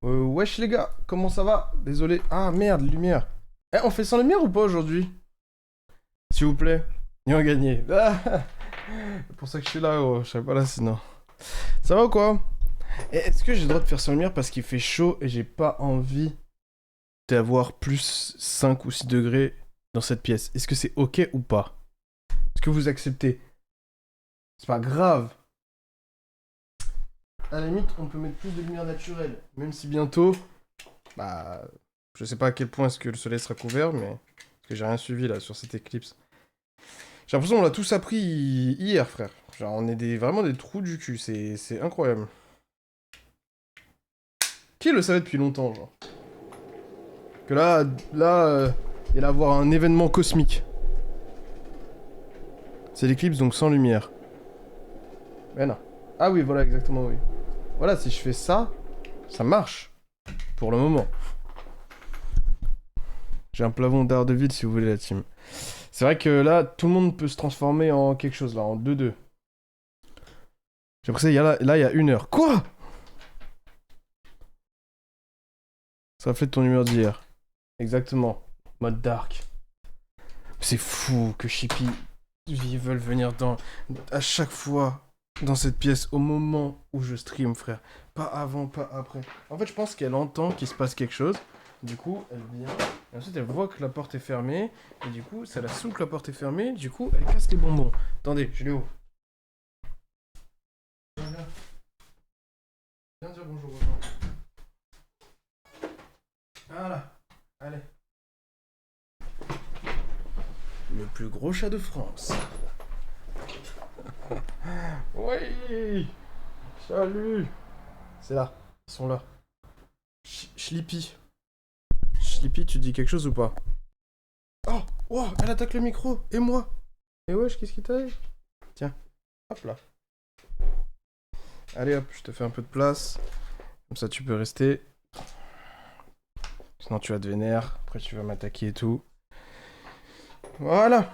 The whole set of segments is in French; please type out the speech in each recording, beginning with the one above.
Wesh les gars, comment ça va? Désolé. Ah merde, lumière. Eh, on fait sans lumière ou pas aujourd'hui? S'il vous plaît. Et on gagné. Ah, c'est pour ça que je suis là, gros. Je serais pas là sinon. Ça va ou quoi? Eh, est-ce que j'ai le droit de faire sans lumière parce qu'il fait chaud et j'ai pas envie d'avoir plus 5 ou 6 degrés dans cette pièce? Est-ce que c'est ok ou pas? Est-ce que vous acceptez? C'est pas grave. À la limite, on peut mettre plus de lumière naturelle. Même si bientôt, bah, je sais pas à quel point est-ce que le soleil sera couvert, mais parce que j'ai rien suivi là sur cette éclipse. J'ai l'impression qu'on l'a tous appris hier, frère. Genre, on est vraiment des trous du cul, c'est incroyable. Qui le savait depuis longtemps, genre? Que il allait avoir un événement cosmique. C'est l'éclipse, donc sans lumière. Mais non. Ah oui, voilà, exactement, oui. Voilà, si je fais ça, ça marche. Pour le moment. J'ai un plafond d'Ardeville si vous voulez la team. C'est vrai que là, tout le monde peut se transformer en quelque chose, là, en 2-2. J'ai l'impression là, il y a 1 heure. Quoi? Ça reflète ton humeur d'hier. Exactement. Mode dark. C'est fou que Chippy ils veulent venir à chaque fois dans cette pièce au moment où je stream, frère. Pas avant, pas après. En fait, je pense qu'elle entend qu'il se passe quelque chose. Du coup, elle vient. Et ensuite, elle voit que la porte est fermée. Et du coup, ça la saoule que la porte est fermée. Du coup, elle casse les bonbons. Attendez, je l'ai où? Viens, viens dire bonjour aux gens. Voilà. Allez. Le plus gros chat de France. Oui. Salut. C'est là. Ils sont là. Schlippy. Schlippy, tu dis quelque chose ou pas? Oh, oh, elle attaque le micro. Et moi? Et wesh, qu'est-ce qui t'arrive? Tiens. Hop là. Allez hop, je te fais un peu de place. Comme ça, tu peux rester. Sinon, tu vas te vénère. Après, tu vas m'attaquer et tout. Voilà.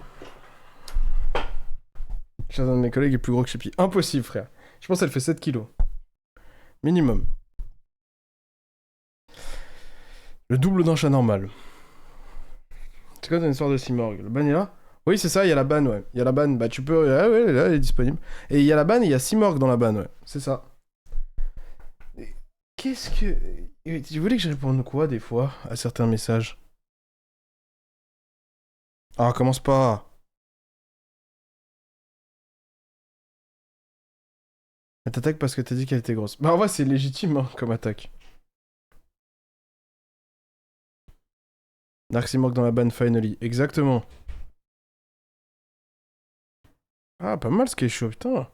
J'ai un de mes collègues est plus gros que Chippy. Impossible, frère. Je pense qu'elle fait 7 kilos. Minimum. Le double d'un chat normal. C'est quoi ton histoire de Simorg? Le ban est là? Oui, c'est ça, il y a la ban, ouais. Il y a la ban, bah tu peux. Ah ouais, elle est disponible. Et il y a la ban et il y a Simorg dans la ban, ouais. C'est ça. Qu'est-ce que. Tu voulais que je réponde quoi, des fois, à certains messages? Ah, commence pas. Elle t'attaque parce que t'as dit qu'elle était grosse. Bah, en vrai, c'est légitime, hein, comme attaque. Dark Simorg dans la ban, finally. Exactement. Ah, pas mal ce qui est chaud, putain.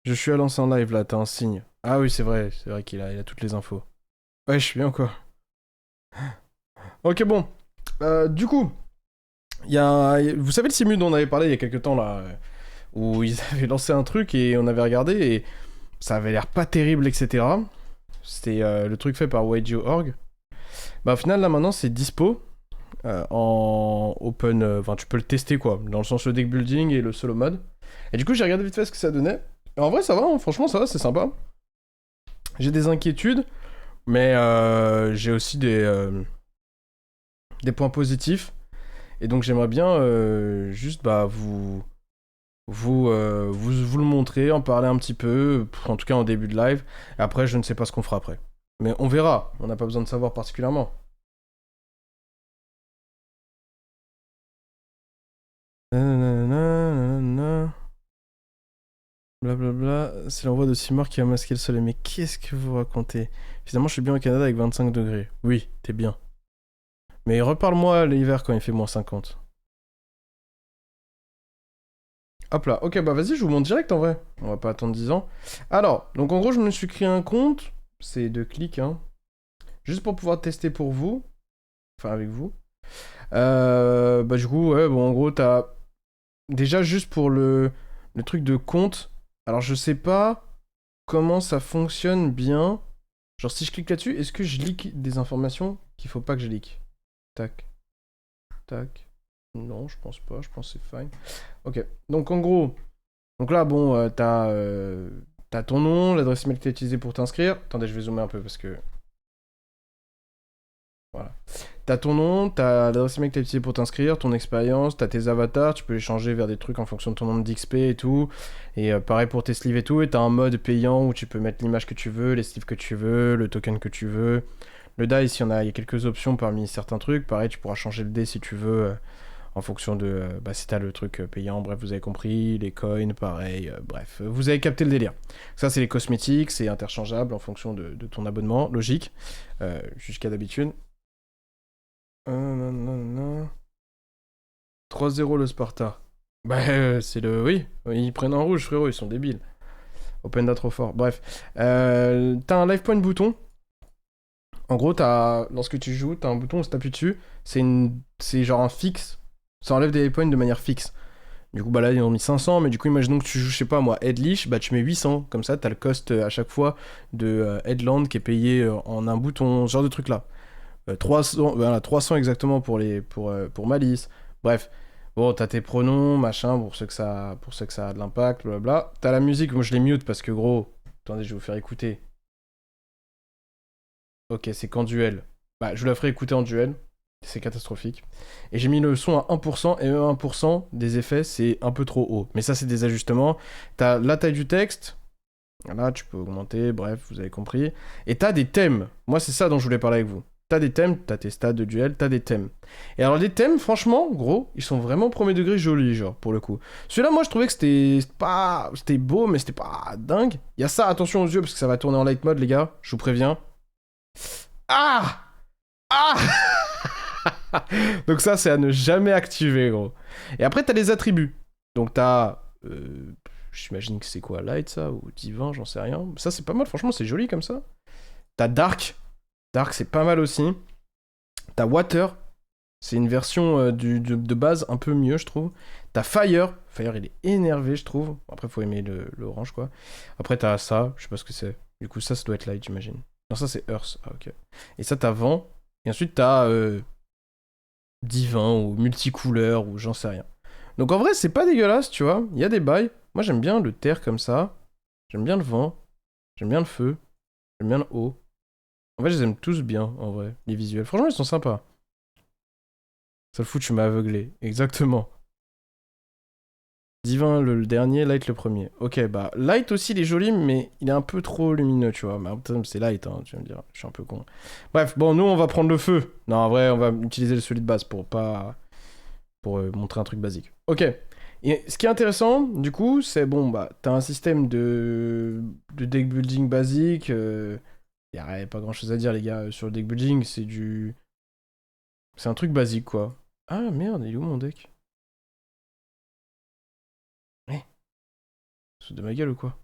Je suis à lancer en live là, t'as un signe. Ah oui, c'est vrai il a toutes les infos. Ouais, je suis bien quoi. Ok, bon. Du coup, vous savez le simu dont on avait parlé il y a quelques temps là, où ils avaient lancé un truc et on avait regardé et ça avait l'air pas terrible, etc. C'était le truc fait par YGO.org. Bah au final là maintenant c'est dispo en open, enfin tu peux le tester quoi, dans le sens le deck building et le solo mode. Et du coup j'ai regardé vite fait ce que ça donnait. Et en vrai ça va, hein, franchement ça va, c'est sympa. J'ai des inquiétudes, mais j'ai aussi des points positifs. Et donc j'aimerais bien juste bah, vous le montrer, en parler un petit peu, en tout cas en début de live. Et après, je ne sais pas ce qu'on fera après. Mais on verra, on n'a pas besoin de savoir particulièrement. Blablabla, c'est l'envoi de Seymour qui a masqué le soleil. Mais qu'est-ce que vous racontez? Finalement, je suis bien au Canada avec 25 degrés. Oui, t'es bien. Mais reparle-moi l'hiver quand il fait -50. Hop là, ok, bah vas-y, je vous montre direct en vrai. On va pas attendre 10 ans. Alors, donc en gros, je me suis créé un compte. C'est 2 clics, hein. Juste pour pouvoir tester pour vous. Enfin, avec vous. Bah du coup, ouais, bon, en gros, t'as... Déjà, juste pour le truc de compte. Alors, je sais pas comment ça fonctionne bien. Genre, si je clique là-dessus, est-ce que je leak des informations qu'il faut pas que je leak? Tac, tac. Non, je pense pas, je pense que c'est fine. Ok, donc en gros... Donc là, bon, t'as T'as ton nom, l'adresse email que t'as utilisée pour t'inscrire. Attendez, je vais zoomer un peu parce que... Voilà. T'as ton nom, t'as l'adresse email que t'as utilisée pour t'inscrire, ton expérience, t'as tes avatars, tu peux les changer vers des trucs en fonction de ton nombre d'XP et tout. Et pareil pour tes sleeves et tout. Et t'as un mode payant où tu peux mettre l'image que tu veux, les sleeves que tu veux, le token que tu veux. Le dice, il y a quelques options parmi certains trucs. Pareil, tu pourras changer le dé si tu veux, en fonction de... bah, si t'as le truc payant, bref, vous avez compris. Les coins, pareil, bref. Vous avez capté le délire. Ça, c'est les cosmétiques, c'est interchangeable en fonction de ton abonnement, logique. Jusqu'à d'habitude. 3-0 le Sparta. Bah, c'est le... Oui, ils prennent en rouge, frérot, ils sont débiles. Open data trop fort. Bref. T'as un live point bouton. En gros, lorsque tu joues, t'as un bouton où si t'appuies dessus, c'est genre un fixe. Ça enlève des live points de manière fixe. Du coup, bah là, ils ont mis 500, mais du coup, imaginons que tu joues, je sais pas moi, Headlish, bah tu mets 800. Comme ça, t'as le cost à chaque fois de Headland qui est payé en un bouton, ce genre de truc là. 300, voilà, 300 exactement pour Malice. Bref. Bon, t'as tes pronoms, machin, pour ceux que ça a de l'impact, blablabla. T'as la musique, moi je les mute parce que gros. Attendez, je vais vous faire écouter. Ok, c'est qu'en duel. Bah, je vous la ferai écouter en duel. C'est catastrophique. Et j'ai mis le son à 1%, et même 1% des effets, c'est un peu trop haut. Mais ça, c'est des ajustements. T'as la taille du texte. Là, tu peux augmenter, bref, vous avez compris. Et t'as des thèmes. Moi, c'est ça dont je voulais parler avec vous. T'as des thèmes, t'as tes stats de duel, t'as des thèmes. Et alors, les thèmes, franchement, gros, ils sont vraiment premier degré jolis, genre, pour le coup. Celui-là, moi, je trouvais que c'était beau, mais c'était pas dingue. Il y a ça, attention aux yeux, parce que ça va tourner en light mode, les gars. Je vous préviens. Ah! Ah! Donc ça, c'est à ne jamais activer, gros. Et après, t'as les attributs. Donc t'as... j'imagine que c'est quoi, Light, ça? Ou Divin, j'en sais rien. Ça, c'est pas mal, franchement, c'est joli comme ça. T'as Dark. Dark, c'est pas mal aussi. T'as Water. C'est une version de base un peu mieux, je trouve. T'as Fire. Fire, il est énervé, je trouve. Après, faut aimer l'orange, quoi. Après, t'as ça. Je sais pas ce que c'est. Du coup, ça doit être Light, j'imagine. Non, ça, c'est Earth. Ah, ok. Et ça, t'as Vent. Et ensuite, t'as... divin ou multicouleur ou j'en sais rien. Donc en vrai, c'est pas dégueulasse, tu vois. Il y a des bails. Moi, j'aime bien le terre comme ça. J'aime bien le vent. J'aime bien le feu. J'aime bien le haut. En fait, je les aime tous bien, en vrai, les visuels. Franchement, ils sont sympas. Ça le fout, tu m'as aveuglé. Exactement. Divin le dernier, Light le premier. Ok, bah, Light aussi, il est joli, mais il est un peu trop lumineux, tu vois. Mais en même c'est Light, hein, tu vas me dire. Je suis un peu con. Bref, bon, nous, on va prendre le feu. Non, en vrai, on va utiliser le solide base pour pas... pour montrer un truc basique. Ok. Et ce qui est intéressant, du coup, c'est bon, bah, t'as un système de deck building basique. Y a pas grand chose à dire, les gars, sur le deck building. C'est un truc basique, quoi. Ah merde, il est où mon deck? Eh, c'est de ma gueule ou quoi?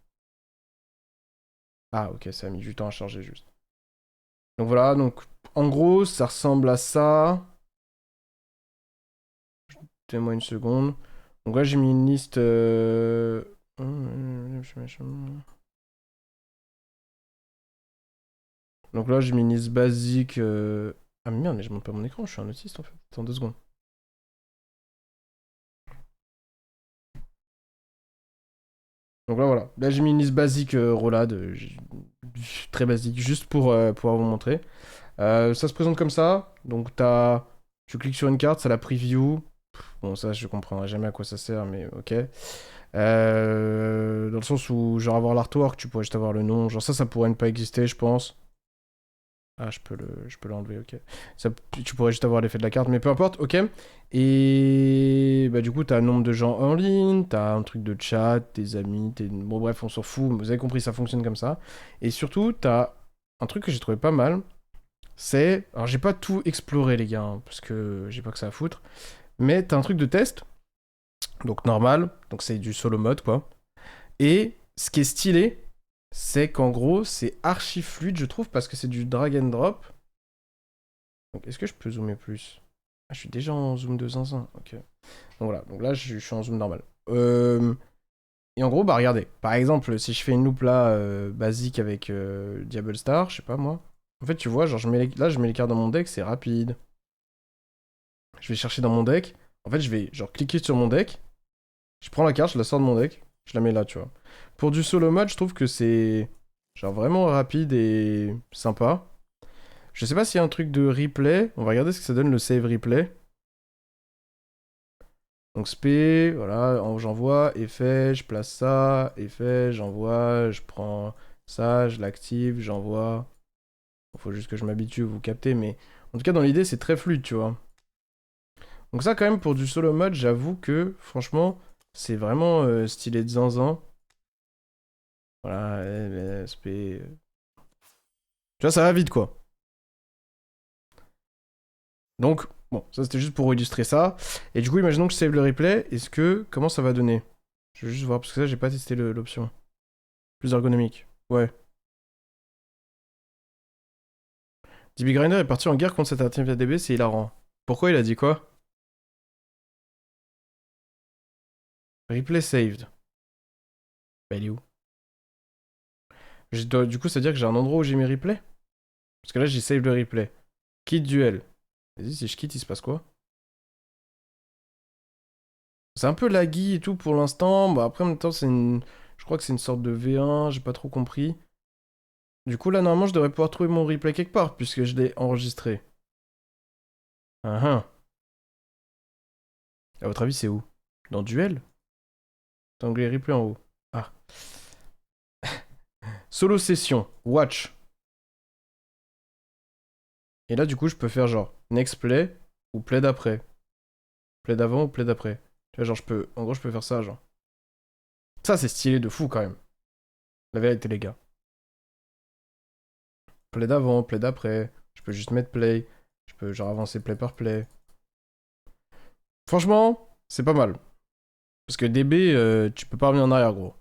Ah, ok, ça a mis du temps à charger juste. Donc voilà, donc en gros, ça ressemble à ça. Donnez-moi une seconde. Donc là, j'ai mis une liste. Donc là, j'ai mis une liste basique. Ah mais merde, mais je monte pas mon écran, je suis un autiste en fait. Attends 2 secondes. Donc là, voilà. Là, j'ai mis une liste basique Rollade. Très basique, juste pour pouvoir vous montrer. Ça se présente comme ça. Donc tu cliques sur une carte, ça la preview. Bon, ça, je comprendrai jamais à quoi ça sert, mais ok. Dans le sens où, genre, avoir l'artwork, tu pourrais juste avoir le nom. Genre, ça pourrait ne pas exister, je pense. Ah, je peux l'enlever, ok. Ça, tu pourrais juste avoir l'effet de la carte, mais peu importe, ok. Et bah, du coup, t'as un nombre de gens en ligne, t'as un truc de chat, tes amis, bon, bref, on s'en fout. Vous avez compris, ça fonctionne comme ça. Et surtout, t'as un truc que j'ai trouvé pas mal. C'est. Alors, j'ai pas tout exploré, les gars, hein, parce que j'ai pas que ça à foutre. Mais t'as un truc de test. Donc, normal. Donc, c'est du solo mode, quoi. Et ce qui est stylé, c'est qu'en gros, c'est archi fluide, je trouve, parce que c'est du drag and drop. Donc, est-ce que je peux zoomer plus? Ah, je suis déjà en zoom de zinzin. Ok. Donc voilà, donc là, je suis en zoom normal. Et en gros, bah regardez. Par exemple, si je fais une loupe là, basique avec Diable Star, je sais pas moi. En fait, tu vois, genre, là, je mets les cartes dans mon deck, c'est rapide. Je vais chercher dans mon deck. En fait, je vais, genre, cliquer sur mon deck. Je prends la carte, je la sors de mon deck. Je la mets là, tu vois. Pour du solo mode, je trouve que c'est genre vraiment rapide et sympa. Je sais pas s'il y a un truc de replay. On va regarder ce que ça donne le save replay. Donc sp, voilà, j'envoie, effet, je place ça, effet, j'envoie, je prends ça, je l'active, j'envoie. Faut juste que je m'habitue, vous captez, mais en tout cas dans l'idée c'est très fluide, tu vois. Donc ça quand même pour du solo mode, j'avoue que franchement c'est vraiment stylé de zinzin. Voilà, sp. Tu vois, ça va vite quoi. Donc, bon, ça c'était juste pour illustrer ça. Et du coup, imaginons que je save le replay. Est-ce que. Comment ça va donner? Je veux juste voir, parce que ça, j'ai pas testé l'option. Plus ergonomique. Ouais. DB Grinder est parti en guerre contre cette DB, c'est hilarant. Pourquoi il a dit quoi? Replay saved. Bah, il est où? Du coup, ça veut dire que j'ai un endroit où j'ai mes replays? Parce que là, j'ai save le replay. Quitte duel. Vas-y, si je quitte, il se passe quoi? C'est un peu laggy et tout pour l'instant. Bah, après, en même temps, c'est une. Je crois que c'est une sorte de V1, j'ai pas trop compris. Du coup, là, normalement, je devrais pouvoir trouver mon replay quelque part, puisque je l'ai enregistré. Ah ah. À votre avis, c'est où? Dans Duel? Onglet replay en haut. Ah. Solo session. Watch. Et là, du coup, je peux faire genre next play ou play d'après. Play d'avant ou play d'après. Tu vois, genre, je peux. En gros, je peux faire ça, genre. Ça, c'est stylé de fou quand même. La vérité, les gars. Play d'avant, play d'après. Je peux juste mettre play. Je peux genre avancer play par play. Franchement, c'est pas mal. Parce que DB, tu peux pas revenir en arrière, gros.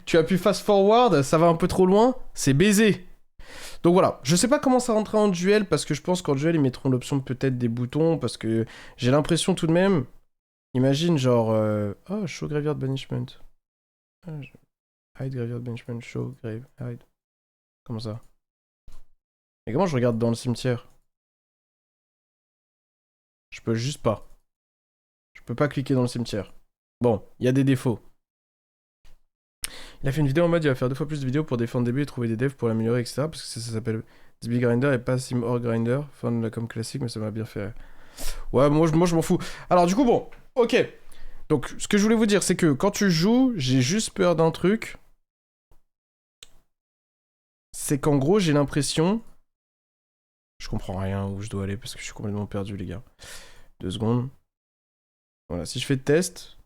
Tu appuies fast forward, ça va un peu trop loin, c'est baisé. Donc voilà, je sais pas comment ça rentrera en duel, parce que je pense qu'en duel, ils mettront l'option peut-être des boutons, parce que j'ai l'impression tout de même... Imagine genre... Oh, show graveyard banishment. Hide graveyard banishment, show grave, hide. Comment ça? Et comment je regarde dans le cimetière? Je peux juste pas. Je peux pas cliquer dans le cimetière. Bon, il y a des défauts. Il a fait une vidéo en mode il va faire 2 fois plus de vidéos pour défendre DB et trouver des devs pour l'améliorer, etc. Parce que ça s'appelle DB Grinder et pas Sim or Grinder. Fin de la com classique, mais ça m'a bien fait. Ouais, moi je m'en fous. Alors du coup, bon, ok. Donc ce que je voulais vous dire, c'est que quand tu joues, j'ai juste peur d'un truc. C'est qu'en gros, j'ai l'impression. Je comprends rien où je dois aller parce que je suis complètement perdu, les gars. 2 secondes. Voilà, si je fais test.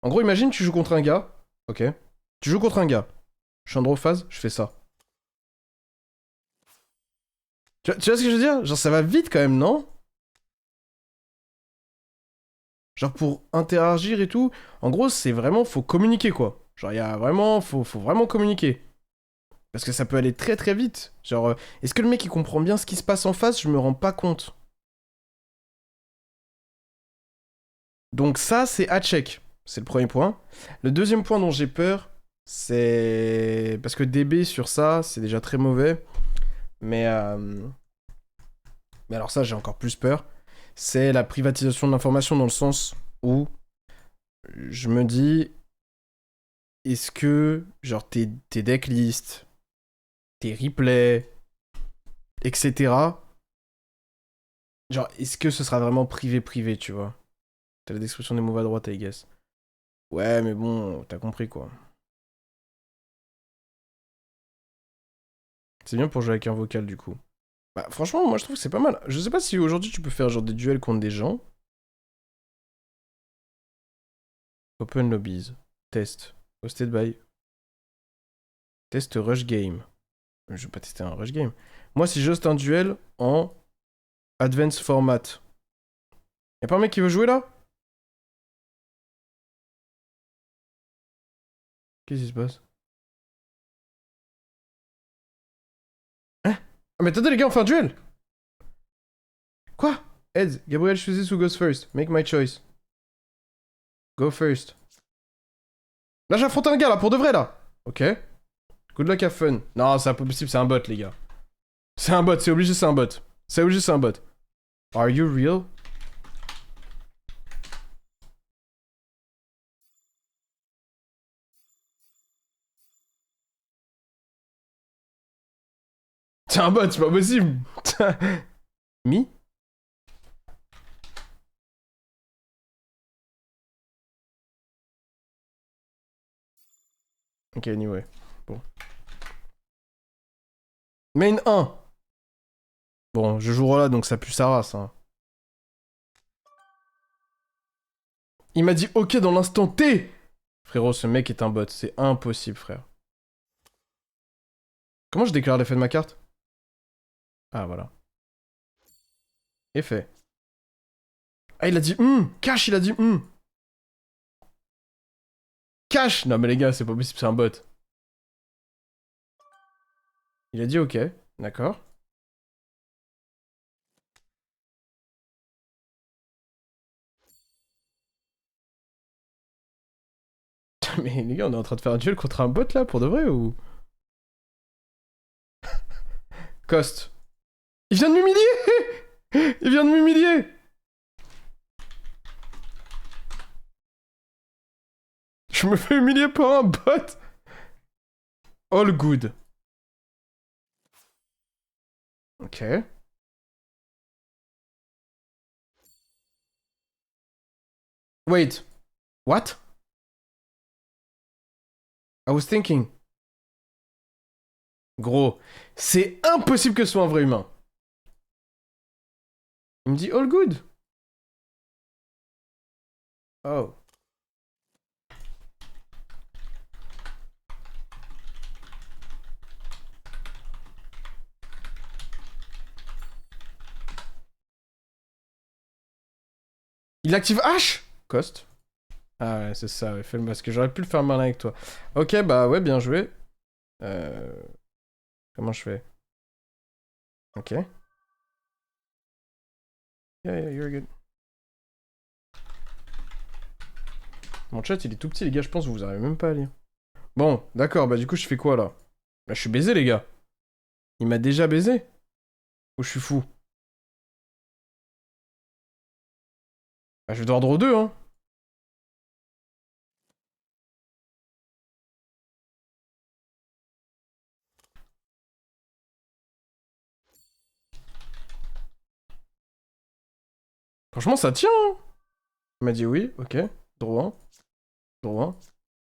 En gros, imagine tu joues contre un gars. Ok. Tu joues contre un gars. Je suis en draw phase, je fais ça. Tu vois ce que je veux dire? Genre, ça va vite quand même, non? Genre, pour interagir et tout. En gros, c'est vraiment, faut communiquer, quoi. Genre, il y a vraiment, faut vraiment communiquer. Parce que ça peut aller très très vite. Genre, est-ce que le mec il comprend bien ce qui se passe en face? Je me rends pas compte. Donc, ça, c'est à check. C'est le premier point. Le deuxième point dont j'ai peur, c'est. Parce que DB sur ça, c'est déjà très mauvais. Mais. Mais alors, ça, j'ai encore plus peur. C'est la privatisation de l'information dans le sens où je me dis, est-ce que, genre, tes decklists, tes replays, etc., genre, est-ce que ce sera vraiment privé, tu vois? T'as la description des moves à droite, I guess. Ouais, mais bon, t'as compris, quoi. C'est bien pour jouer avec un vocal, du coup. Bah, franchement, moi, je trouve que c'est pas mal. Je sais pas si aujourd'hui, tu peux faire, genre, des duels contre des gens. Open lobbies. Test. Hosted by... Test rush game. Je vais pas tester un rush game. Moi, si j'hoste un duel en advanced format. Y'a pas un mec qui veut jouer là? Qu'est-ce qui se passe? Hein? Ah, mais attendez, les gars, on fait un duel! Quoi? Heads, Gabriel choisis who goes first. Make my choice. Go first. Là, j'affronte un gars là, pour de vrai là! Ok. Good luck, have fun. Non, c'est impossible, c'est un bot, les gars. C'est un bot, c'est obligé, c'est un bot. C'est obligé, c'est un bot. Are you real? C'est un bot, c'est pas possible. Mi? Ok, anyway. Bon. Main 1. Bon, je joue là, donc ça pue sa race. Hein. Il m'a dit ok dans l'instant T. Frérot, ce mec est un bot. C'est impossible, frère. Comment je déclare l'effet de ma carte? Ah, voilà. Effet. Ah, il a dit cash, il a dit cash. Non, mais les gars, c'est pas possible, c'est un bot. Il a dit ok. D'accord. Mais les gars, on est en train de faire un duel contre un bot là, pour de vrai ou... Cost. Il vient de m'humilier. Il vient de m'humilier. Je me fais humilier par un bot. All good. Ok. Wait. What? I was thinking. Gros, c'est impossible que ce soit un vrai humain. Il me dit all good. Oh. Il active H? Cost. Ah ouais, c'est ça, ouais, fais le masque. J'aurais pu le faire malin avec toi. Ok, bah ouais, bien joué. Comment je fais? Ok. Yeah, you're good. Mon chat, il est tout petit, les gars, je pense que vous arrivez même pas à lire. Bon, d'accord, bah du coup, je fais quoi, là? Bah, je suis baisé, les gars. Il m'a déjà baisé? Ou je suis fou? Bah, je vais devoir draw 2, hein. Franchement, ça tient, hein. Il m'a dit oui, ok. Draw 1. Draw 1.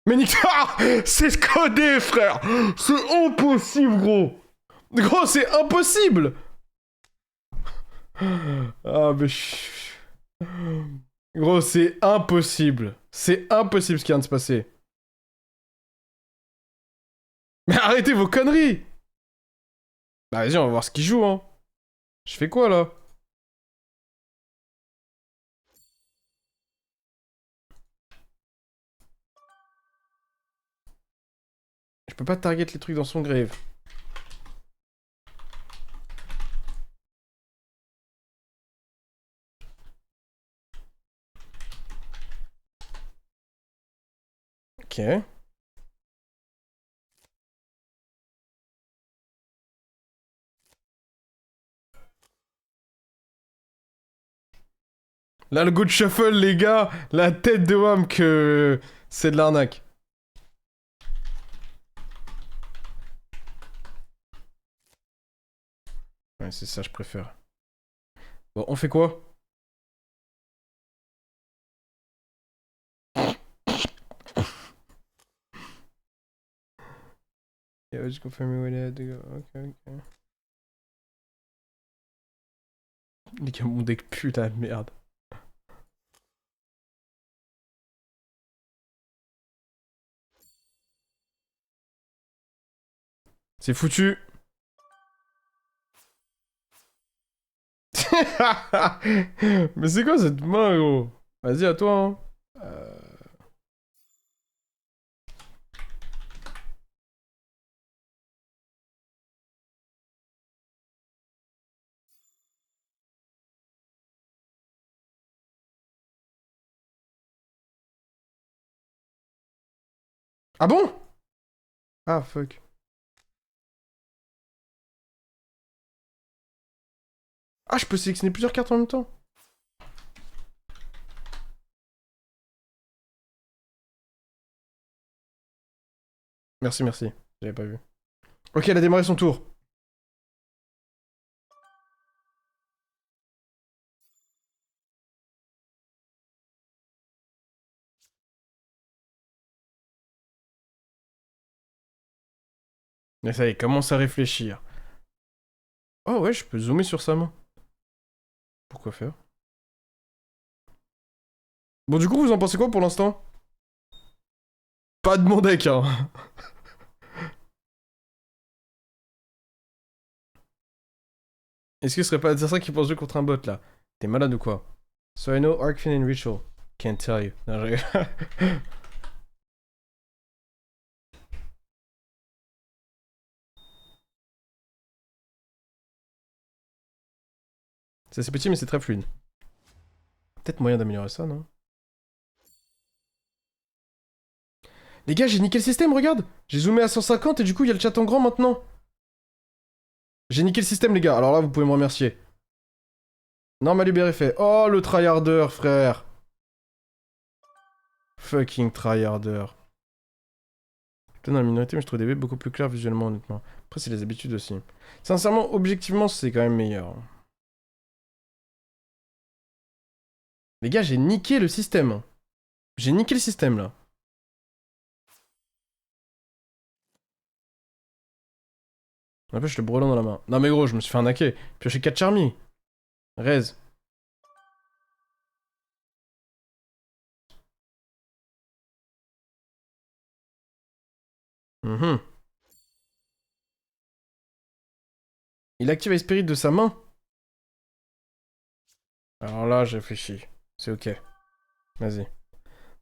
Mais Nictar, c'est codé, frère. C'est impossible, gros. Gros, c'est impossible. Ah, mais... Gros, c'est impossible. C'est impossible ce qui vient de se passer. Mais arrêtez vos conneries. Bah vas-y, on va voir ce qu'il joue, hein. Je fais quoi, là? Je peux pas target les trucs dans son grave. Ok. Là, le good shuffle, les gars. La tête de Wham que... C'est de l'arnaque. Ouais, c'est ça, je préfère. Bon, on fait quoi? Yeah, just confirm when I had to go. Ok, ok. Les gars, mon deck pue la merde. C'est foutu. Mais c'est quoi cette main, gros? Vas-y, à toi, hein. Ah bon? Ah, fuck. Ah, je peux sélectionner plusieurs cartes en même temps. Merci, merci. J'avais pas vu. Ok, elle a démarré son tour. Mais ça y est, commence à réfléchir. Oh ouais, je peux zoomer sur sa main. Pourquoi faire? Bon, du coup, vous en pensez quoi pour l'instant? Pas de mon deck, hein. Est-ce que ce serait pas ça qui pense jouer contre un bot, là? T'es malade ou quoi? So I know Arcfin and Ritual. Can't tell you. Non, je rigole. C'est assez petit, mais c'est très fluide. Peut-être moyen d'améliorer ça, non? Les gars, j'ai niqué le système, regarde! J'ai zoomé à 150 et du coup, il y a le chat en grand maintenant. J'ai niqué le système, les gars. Alors là, vous pouvez me remercier. Normal Uber est fait. Oh, le tryharder, frère. Fucking tryharder. Peut-être dans la minorité, mais je trouve des bébés beaucoup plus clairs visuellement, honnêtement. Après, c'est les habitudes aussi. Sincèrement, objectivement, c'est quand même meilleur. Les gars, j'ai niqué le système. J'ai niqué le système, là. En plus, je le brelan dans la main. Non mais gros, je me suis fait arnaquer. Piocher 4 charmis. Raise. Mhm. Il active les spirits de sa main. Alors là, j'ai réfléchi. C'est ok. Vas-y.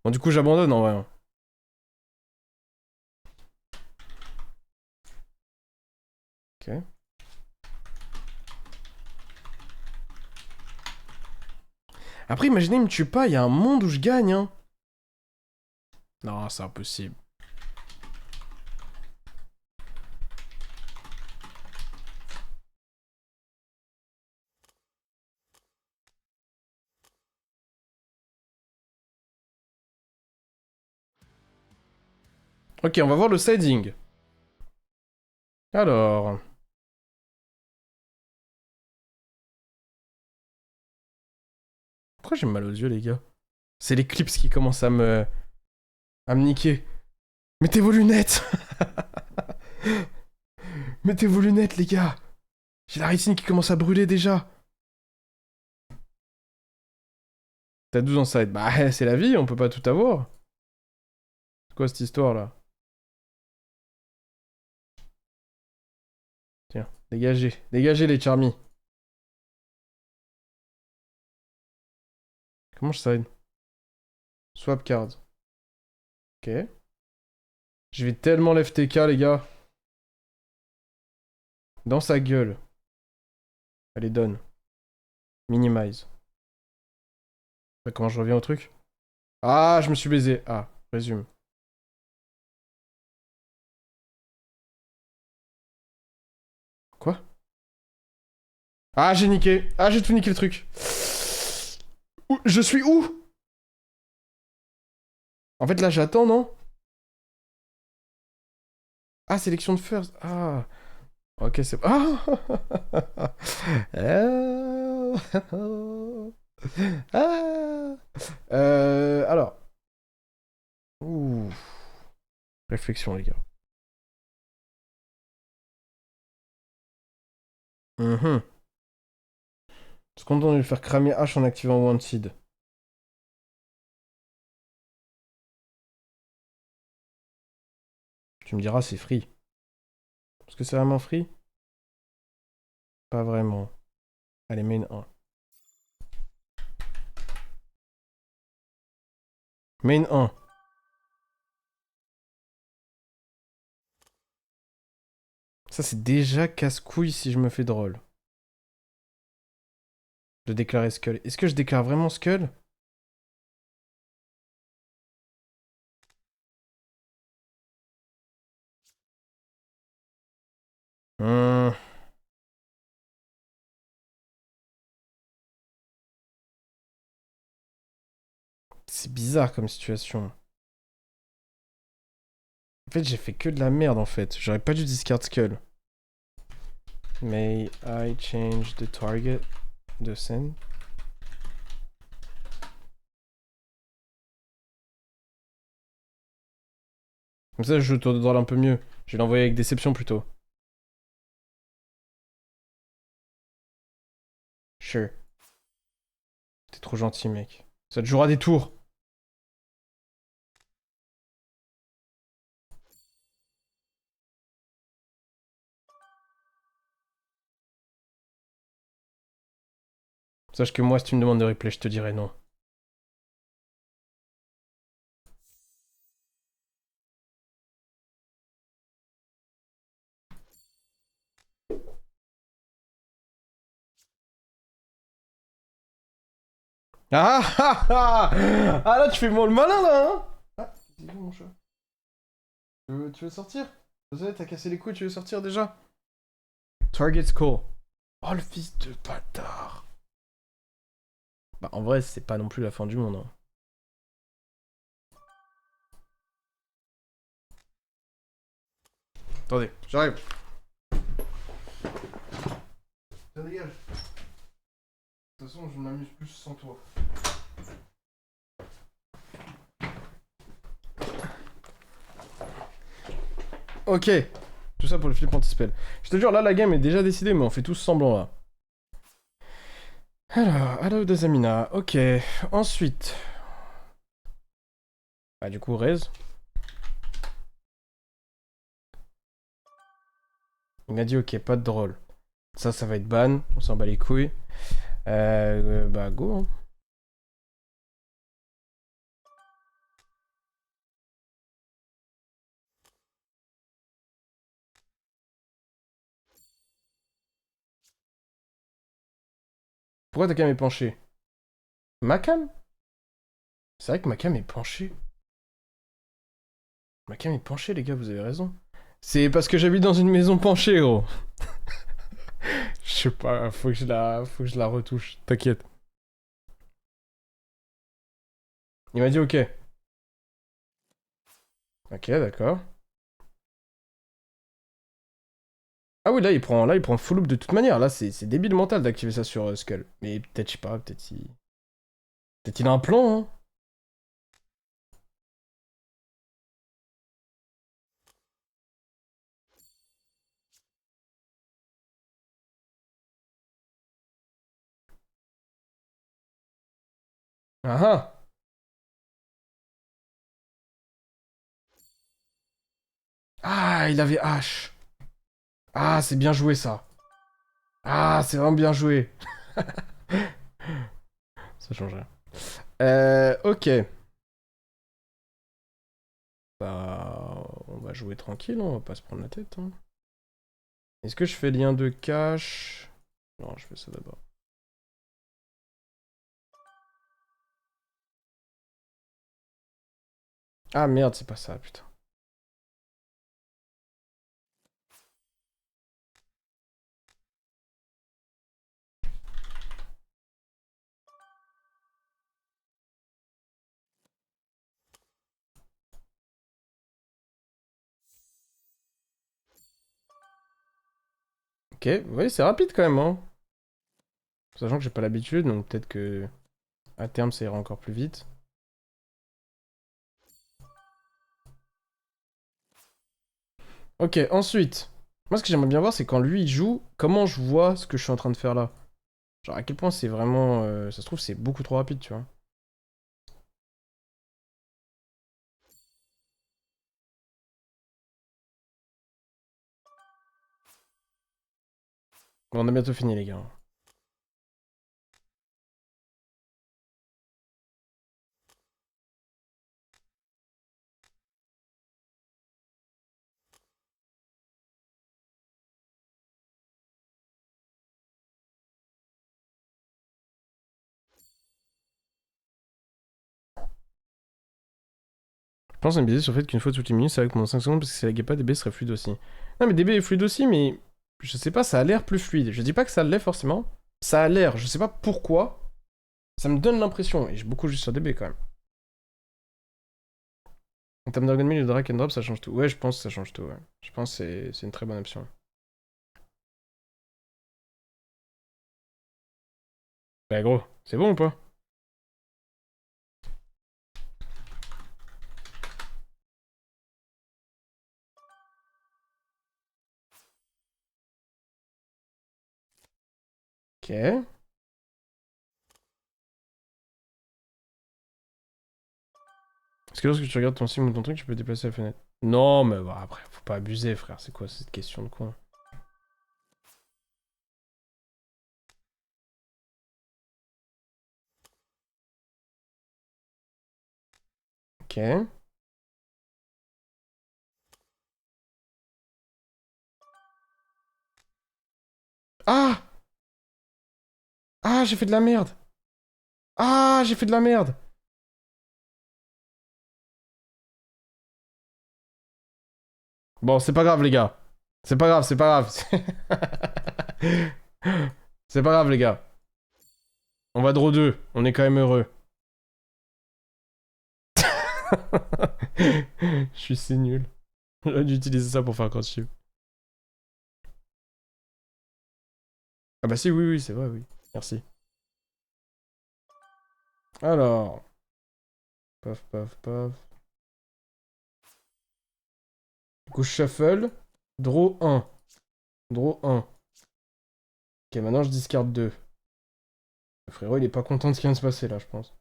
Bon, du coup, j'abandonne en vrai, hein. Ok. Après, imaginez, il me tue pas, il y a un monde où je gagne, hein. Non, c'est impossible. Ok, on va voir le siding. Alors... Pourquoi j'ai mal aux yeux, les gars? C'est l'éclipse qui commence à me... à me niquer. Mettez vos lunettes. Mettez vos lunettes, les gars. J'ai la rétine qui commence à brûler déjà. T'as 12 ans side. Bah, c'est la vie, on peut pas tout avoir. C'est quoi cette histoire-là? Tiens, dégagez. Dégagez les charmies. Comment je side? Swap cards. Ok. Je vais tellement lève TK, les gars. Dans sa gueule. Allez, donne. Minimize. Bah, comment je reviens au truc? Ah, je me suis baisé. Ah, résume. Quoi? Ah, j'ai niqué. Ah, j'ai tout niqué le truc. Je suis où? En fait, là, j'attends, non? Ah, sélection de first. Ah. Ok, c'est... Ah. Ah. Alors. Ouh. Réflexion, les gars. Mhm. Est-ce qu'on doit lui faire cramer H en activant Wanted? Tu me diras, c'est free. Est-ce que c'est vraiment free? Pas vraiment. Allez, main 1. Main 1. Ça, c'est déjà casse-couille si je me fais drôle. De déclarer Skull. Est-ce que je déclare vraiment Skull? Hmm. C'est bizarre comme situation. En fait, j'ai fait que de la merde, en fait. J'aurais pas dû discard Skull. May I change the target de scène? Comme ça, je te drôle un peu mieux. Je vais l'envoyer avec déception plutôt. Sure. T'es trop gentil, mec. Ça te jouera des tours. Sache que moi, si tu me demandes de replay, je te dirai non. Ah ah ah ah là, tu fais moi le malin, là, hein. Ah, c'est où, mon chat? Tu veux sortir? Désolé, t'as cassé les couilles, tu veux sortir déjà? Target's cool. Oh, le fils de bâtard. Bah, en vrai, c'est pas non plus la fin du monde, hein. Attendez, j'arrive. Ça dégage. De toute façon, je m'amuse plus sans toi. Ok. Tout ça pour le flip anti-spell. Je te jure, là, la game est déjà décidée, mais on fait tous semblant, là. Alors, Allo Dazamina. Ok. Ensuite. Bah, du coup, Rez. Il m'a dit, ok, pas de drôle. Ça va être ban. On s'en bat les couilles. Bah, go, hein. Pourquoi ta cam est penchée? Ma cam? C'est vrai que ma cam est penchée. Ma cam est penchée, les gars, vous avez raison. C'est parce que j'habite dans une maison penchée, gros. Je sais pas, faut que je la retouche. T'inquiète. Il m'a dit ok. Ok, d'accord. Ah oui, là, il prend full loop de toute manière. Là, c'est débile mental d'activer ça sur Skull. Mais peut-être, je sais pas, peut-être il a un plan, hein. Ah ah. Ah, il avait H. Ah, c'est bien joué, ça. Ah, c'est vraiment bien joué. Ça change rien. Ok. Bah, on va jouer tranquille, on va pas se prendre la tête, hein. Est-ce que je fais lien de cache? Non, je fais ça d'abord. Ah merde, c'est pas ça, putain. Ok, oui, c'est rapide quand même, hein. Sachant que j'ai pas l'habitude, donc peut-être que à terme ça ira encore plus vite. Ok, ensuite. Moi, ce que j'aimerais bien voir, c'est quand lui il joue, comment je vois ce que je suis en train de faire là. Genre, à quel point c'est vraiment. Ça se trouve, c'est beaucoup trop rapide, tu vois. Bon, on a bientôt fini, les gars. Je pense à me biaiser sur le fait qu'une fois toutes les minutes, c'est vrai que mon 5 secondes, parce que si la pas DB serait fluide aussi. Non, mais DB est fluide aussi, mais. Je sais pas, ça a l'air plus fluide. Je dis pas que ça l'est forcément. Ça a l'air, je sais pas pourquoi. Ça me donne l'impression, et j'ai beaucoup juste sur DB quand même. En termes d'ergonomie, le drag and drop, ça change tout. Ouais, je pense que ça change tout, ouais. Je pense que c'est une très bonne option. Bah gros, c'est bon ou pas? Ok. Est-ce que lorsque tu regardes ton sim ou ton truc, tu peux déplacer la fenêtre? Non, mais bah, après, faut pas abuser, frère. C'est quoi cette question de quoi? Ok. Ah! Ah, j'ai fait de la merde! Ah, j'ai fait de la merde! Bon, c'est pas grave, les gars. C'est pas grave, c'est pas grave. C'est pas grave, les gars. On va draw 2. On est quand même heureux. Je suis si nul. J'aurais dû utiliser ça pour faire cross-ship. Ah bah si, oui, oui, c'est vrai, oui. Merci. Alors. Paf, paf, paf. Du coup, shuffle. Draw 1. Draw 1. Ok, maintenant je discard 2. Le frérot, il est pas content de ce qui vient de se passer, là, je pense.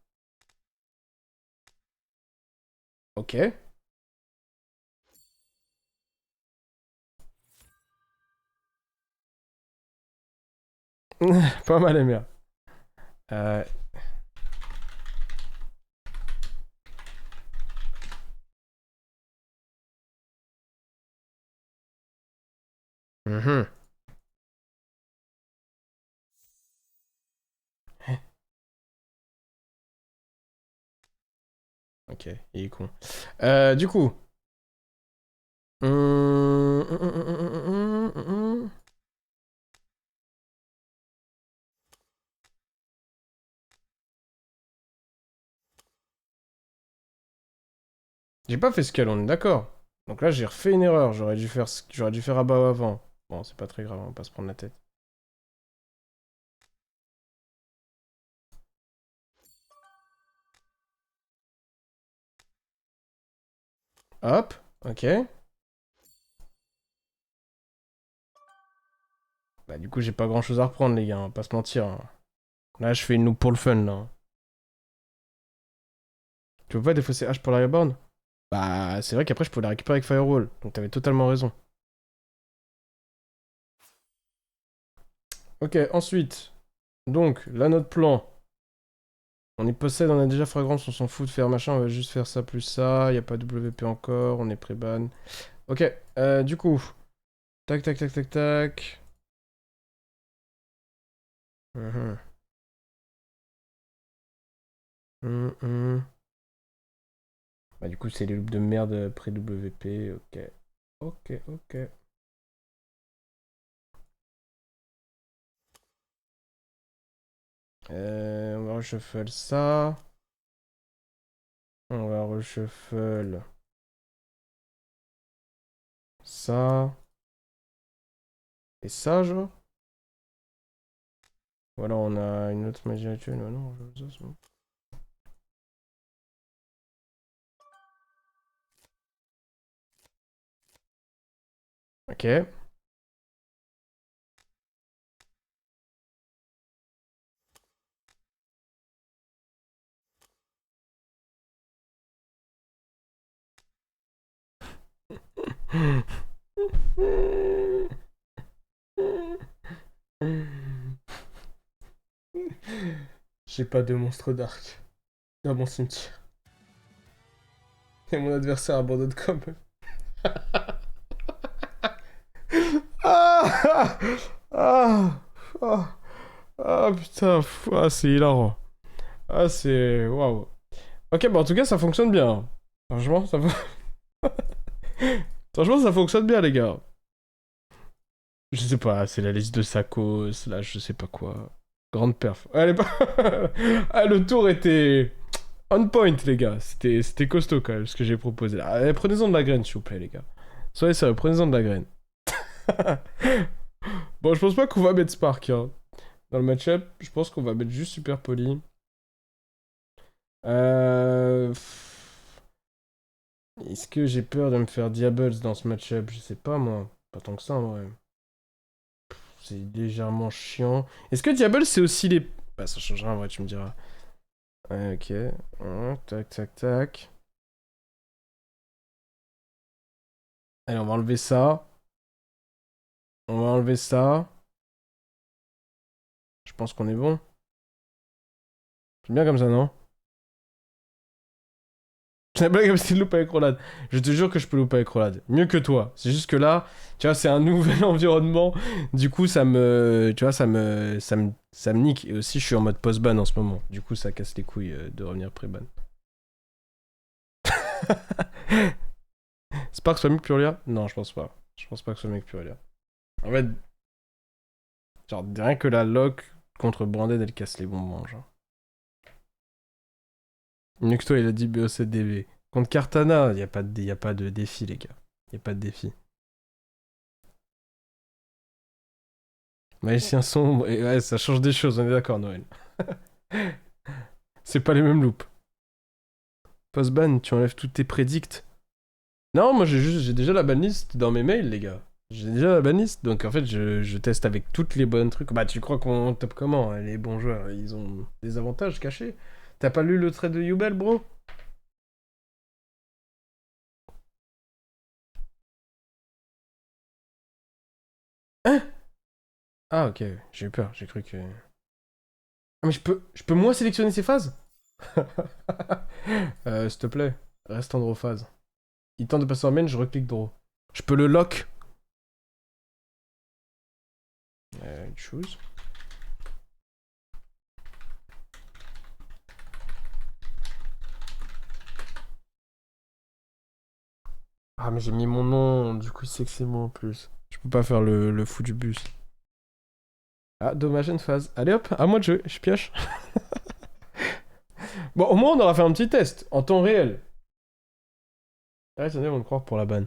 Ok. Pas mal, les merde. Euh... mhm. Ok, il est con. Du coup... J'ai pas fait scale, on est d'accord. Donc là, j'ai refait une erreur. J'aurais dû faire abat avant. Bon, c'est pas très grave, on va pas se prendre la tête. Hop, ok. Bah du coup, j'ai pas grand chose à reprendre, les gars, on va pas se mentir, hein. Là, je fais une loupe pour le fun, là. Tu veux pas défausser H pour la reborn? Bah, c'est vrai qu'après, je peux la récupérer avec Firewall. Donc t'avais totalement raison. Ok, ensuite. Donc, là, notre plan. On est possède, on a déjà fragrance, on s'en fout de faire machin, on va juste faire ça plus ça. Y a pas WP encore, on est pré-ban. Ok, du coup. Tac, tac, tac, tac, tac. Mhm. Bah, du coup, c'est les loops de merde pré-WP. Ok. Ok, ok. On va reshuffle ça. On va reshuffle ça. Et ça, genre. Voilà, on a une autre magie actuelle. Non, non, ça, c'est bon. Ok. J'ai pas de monstre dark dans mon cimetière. Et mon adversaire abandonne comme. Ah, ah, ah, ah, putain, ah, c'est hilarant. Ah, c'est. Waouh. Ok, bah en tout cas, ça fonctionne bien. Franchement, Franchement, ça fonctionne bien, les gars. Je sais pas, c'est la liste de Sako, slash je sais pas quoi. Grande perf. Allez, pas... ah, le tour était on point, les gars. C'était costaud, quand même, ce que j'ai proposé. Allez, prenez-en de la graine, s'il vous plaît, les gars. Soyez sérieux, prenez-en de la graine. Bon, je pense pas qu'on va mettre Spark, hein. Dans le match-up, je pense qu'on va mettre juste Super Poli. Euh... Est-ce que j'ai peur de me faire Diables dans ce match-up? Je sais pas, moi. Pas tant que ça, en vrai. c'est légèrement chiant. Est-ce que Diable, c'est aussi les... Bah, ça changera, en vrai, tu me diras. Ouais, ok. Tac, tac, tac. Allez, on va enlever ça. On va enlever ça. Je pense qu'on est bon. C'est bien comme ça, non? C'est pas comme si je loupe avec Rolad. Je te jure que je peux louper avec Rolad. Mieux que toi. C'est juste que là, tu vois, c'est un nouvel environnement. Du coup, ça me... Tu vois, ça me nique. Et aussi, je suis en mode post-ban en ce moment. Du coup, ça casse les couilles de revenir pré-ban. Spark soit mieux que Puria? Non, je pense pas. Je pense pas que ce soit mieux que Puria. En fait, genre, rien que la lock contre Branded, elle casse les bonbons, genre. Mieux que toi, il a dit BO7DB. Contre Cartana, y a pas de défi, les gars. Y a pas de défi. Magicien sombre, et ouais, ça change des choses, on est d'accord, Noël. C'est pas les mêmes loops. Post-ban, tu enlèves tous tes prédicts. Non, moi j'ai déjà la banlist dans mes mails, les gars. J'ai déjà la banlist, donc en fait je teste avec toutes les bonnes trucs. Bah tu crois qu'on top comment hein, les bons joueurs, ils ont des avantages cachés. T'as pas lu le trait de Yubel, bro? Hein? Ah ok, j'ai eu peur, j'ai cru que... Ah mais je peux moi sélectionner ces phases? S'il te plaît, reste en draw phase. Il tente de passer en main, je reclique draw. Je peux le lock? Choose. Ah, mais j'ai mis mon nom, du coup, il sait que c'est moi en plus. Je peux pas faire le fou du bus. Ah, dommage, une phase. Allez hop, à moi de jouer, je pioche. Bon, au moins, on aura fait un petit test, en temps réel. Ah, attendez, on me croire pour la banne.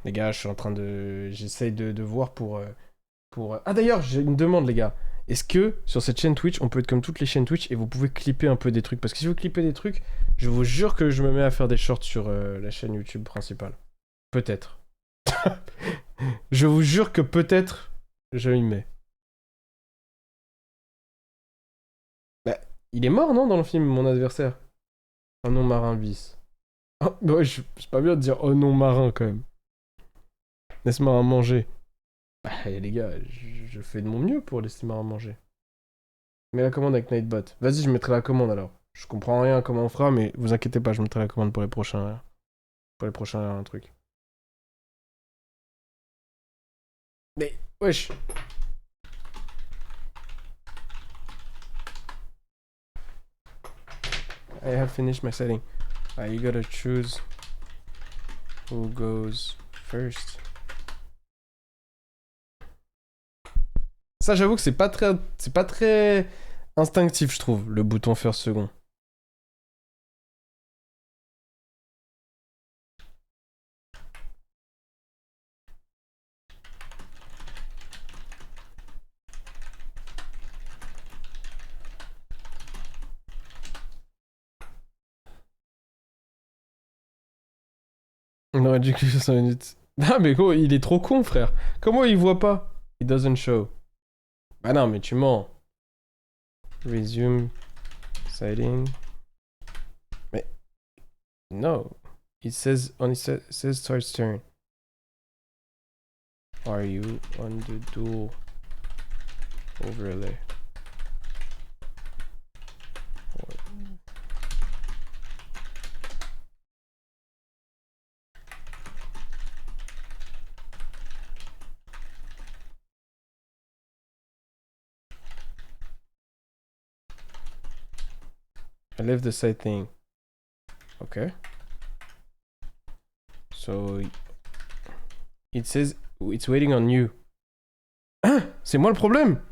Les gars, je suis en train de... J'essaye de voir pour... Ah, d'ailleurs, j'ai une demande, les gars. Est-ce que, sur cette chaîne Twitch, on peut être comme toutes les chaînes Twitch et vous pouvez clipper un peu des trucs? Parce que si vous clippez des trucs, je vous jure que je me mets à faire des shorts sur la chaîne YouTube principale. Peut-être. Je vous jure que peut-être je m'y mets. Bah, il est mort, non, dans le film, mon adversaire? Oh non, marin bis. Oh, bah ouais, c'est pas bien de dire oh non, marin quand même. Laisse marin manger. Bah, les gars, je fais de mon mieux pour laisser marin manger. Mets la commande avec Nightbot. Vas-y, je mettrai la commande alors. Je comprends rien comment on fera, mais vous inquiétez pas, je mettrai la commande pour les prochains. Pour les prochains trucs. Mais, wesh. I have finished my setting. You gotta choose who goes first. Ça, j'avoue que c'est pas très instinctif, je trouve, le bouton first second. On aurait dû cliquer sur 5 minutes. Ah, mais gros, il est trop con, frère. Comment il voit pas? It doesn't show. Bah non, mais tu mens. Resume setting. Mais no. It says starts turn. Are you on the dual overlay? I left the side thing. Okay. So it says it's waiting on you. Hein? C'est moi le problème?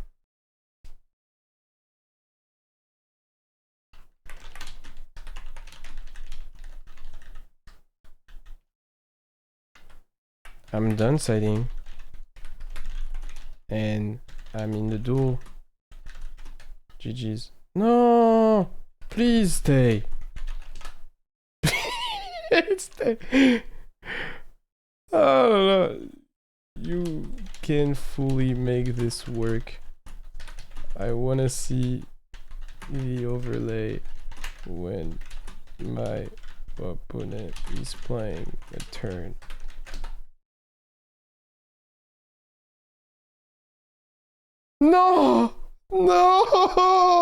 I'm done siding. And I'm in the duel. GG's. No! Please stay. Please stay. Oh là là. You can fully make this work. I wanna see the overlay when my opponent is playing a turn. Non! Non!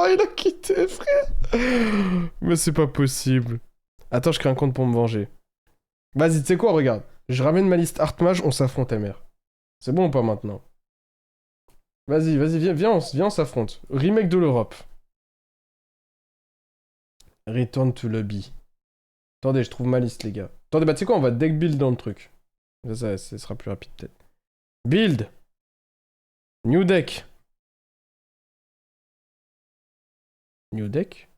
Il a quitté, frère! Mais c'est pas possible. Attends, je crée un compte pour me venger. Vas-y, tu sais quoi, regarde. Je ramène ma liste Artmage, on s'affronte, MR. C'est bon ou pas maintenant? Vas-y, vas-y, viens, on s'affronte. Remake de l'Europe. Return to lobby. Attendez, je trouve ma liste, les gars. Attendez, bah tu sais quoi, on va deck build dans le truc. Ça sera plus rapide, peut-être. Build! New deck. New deck?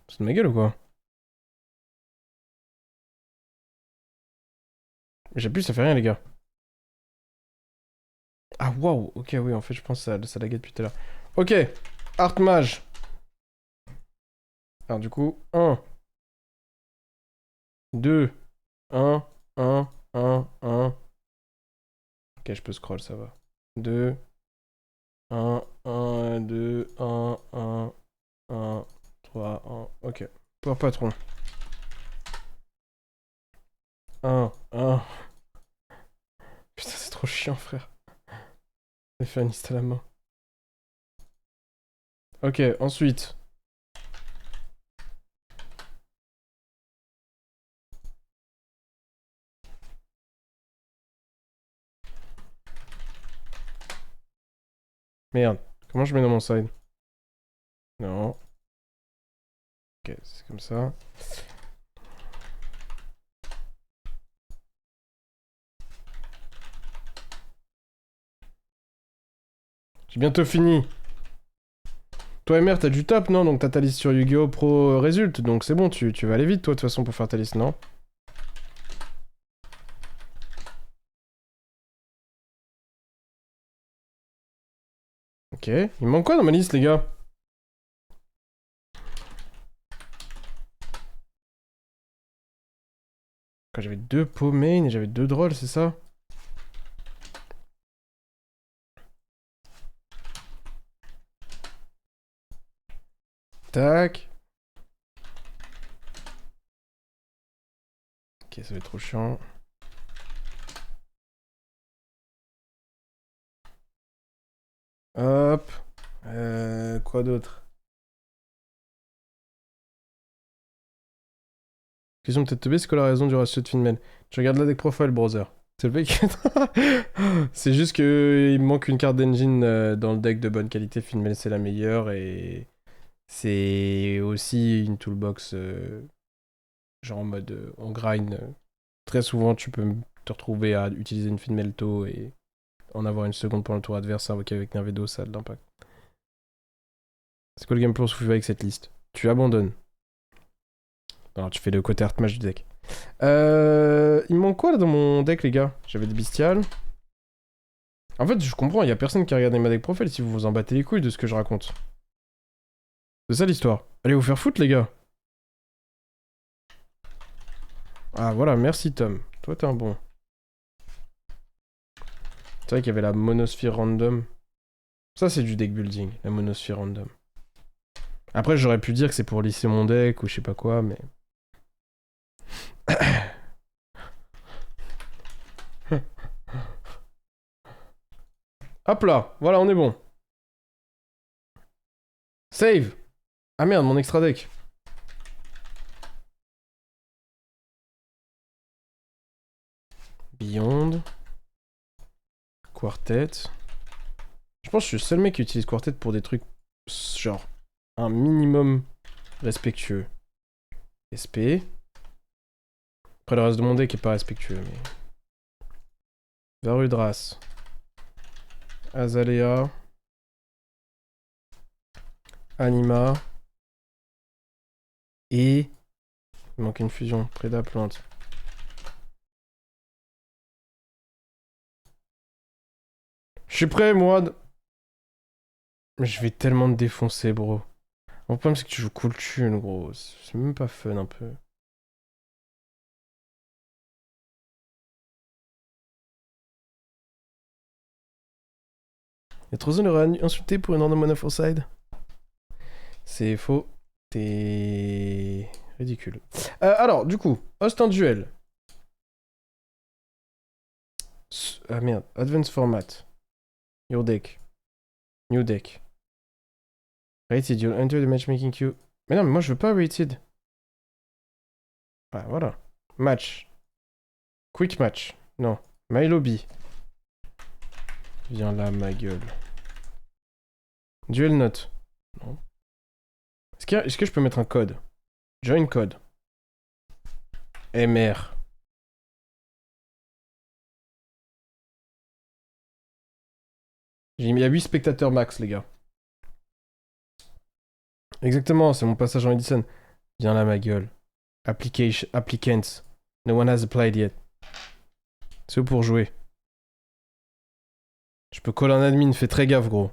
C'est de ma gueule ou quoi? J'appuie, ça fait rien, les gars. Ah, waouh! Ok, oui, en fait, je pense que ça laguait depuis tout à l'heure. Ok, Artmage. Alors, du coup, 1, 2, 1, 1, 1, 1. Ok, je peux scroll, ça va. 2, 1, 1, 2, 1, 1, 1, 3, 1. Ok. Pour patron. 1, 1. Putain, c'est trop chiant, frère. J'ai fait un liste à la main. Ok, ensuite. Merde. Comment je mets dans mon side? Non. Ok, c'est comme ça. J'ai bientôt fini. Toi, MR, t'as du top, non? Donc t'as ta liste sur Yu-Gi-Oh! Pro Result. Donc c'est bon, tu vas aller vite, toi, de toute façon, pour faire ta liste, non? Ok. Il me manque quoi dans ma liste, les gars? Quand j'avais 2 pots main et j'avais 2 drôles, c'est ça? Tac. Ok, ça va être trop chiant. Hop. Quoi d'autre? Question peut-être teubée, c'est quoi la raison du ratio de Finman? Tu regardes la deck profile, browser. C'est le mec. C'est juste que il me manque une carte d'engine dans le deck de bonne qualité. Finman, c'est la meilleure et c'est aussi une toolbox genre en mode on grind. Très souvent, tu peux te retrouver à utiliser une Finmelto et en avoir une seconde pour le tour adverse invoqué avec Nervedo, ça a de l'impact. C'est quoi le gameplay on avec cette liste? Tu abandonnes. Alors tu fais le côté art match du deck. Il me manque quoi là dans mon deck, les gars? J'avais des bestiales. En fait, je comprends, il y a personne qui a regardé ma deck profile si vous vous en battez les couilles de ce que je raconte. C'est ça l'histoire. Allez vous faire foutre, les gars. Ah voilà, merci Tom. Toi t'es un bon. C'est vrai qu'il y avait la monosphère random. Ça c'est du deck building, la monosphère random. Après j'aurais pu dire que c'est pour lisser mon deck ou je sais pas quoi, mais... Hop là, voilà, on est bon. Save. Ah merde, mon extra deck. Beyond. Quartet. Je pense que je suis le seul mec qui utilise Quartet pour des trucs genre un minimum respectueux. SP. Après le reste de mon deck est pas respectueux, mais... Varudras. Azalea. Anima. Et... Il manque une fusion. Préda plante. Je suis prêt, moi. Mais je vais tellement te défoncer, bro. Mon problème, c'est que tu joues cool tune, gros. C'est même pas fun, un peu. Et Trozone aurait insulté pour une random one of side. C'est faux. T'es ridicule. Alors, du coup, host un duel. Ah merde, advanced format. Your deck. New deck. Rated, you'll enter the matchmaking queue. Mais non, mais moi je veux pas rated. Ah, voilà. Match. Quick match. Non. My lobby. Viens là, ma gueule. Duel note. Non. Est-ce que je peux mettre un code? Join code. MR. J'ai mis à 8 spectateurs max, les gars. Exactement, c'est mon passage en Edison. Viens là, ma gueule. Applicants. No one has applied yet. C'est où pour jouer? Je peux call un admin, fais très gaffe, gros.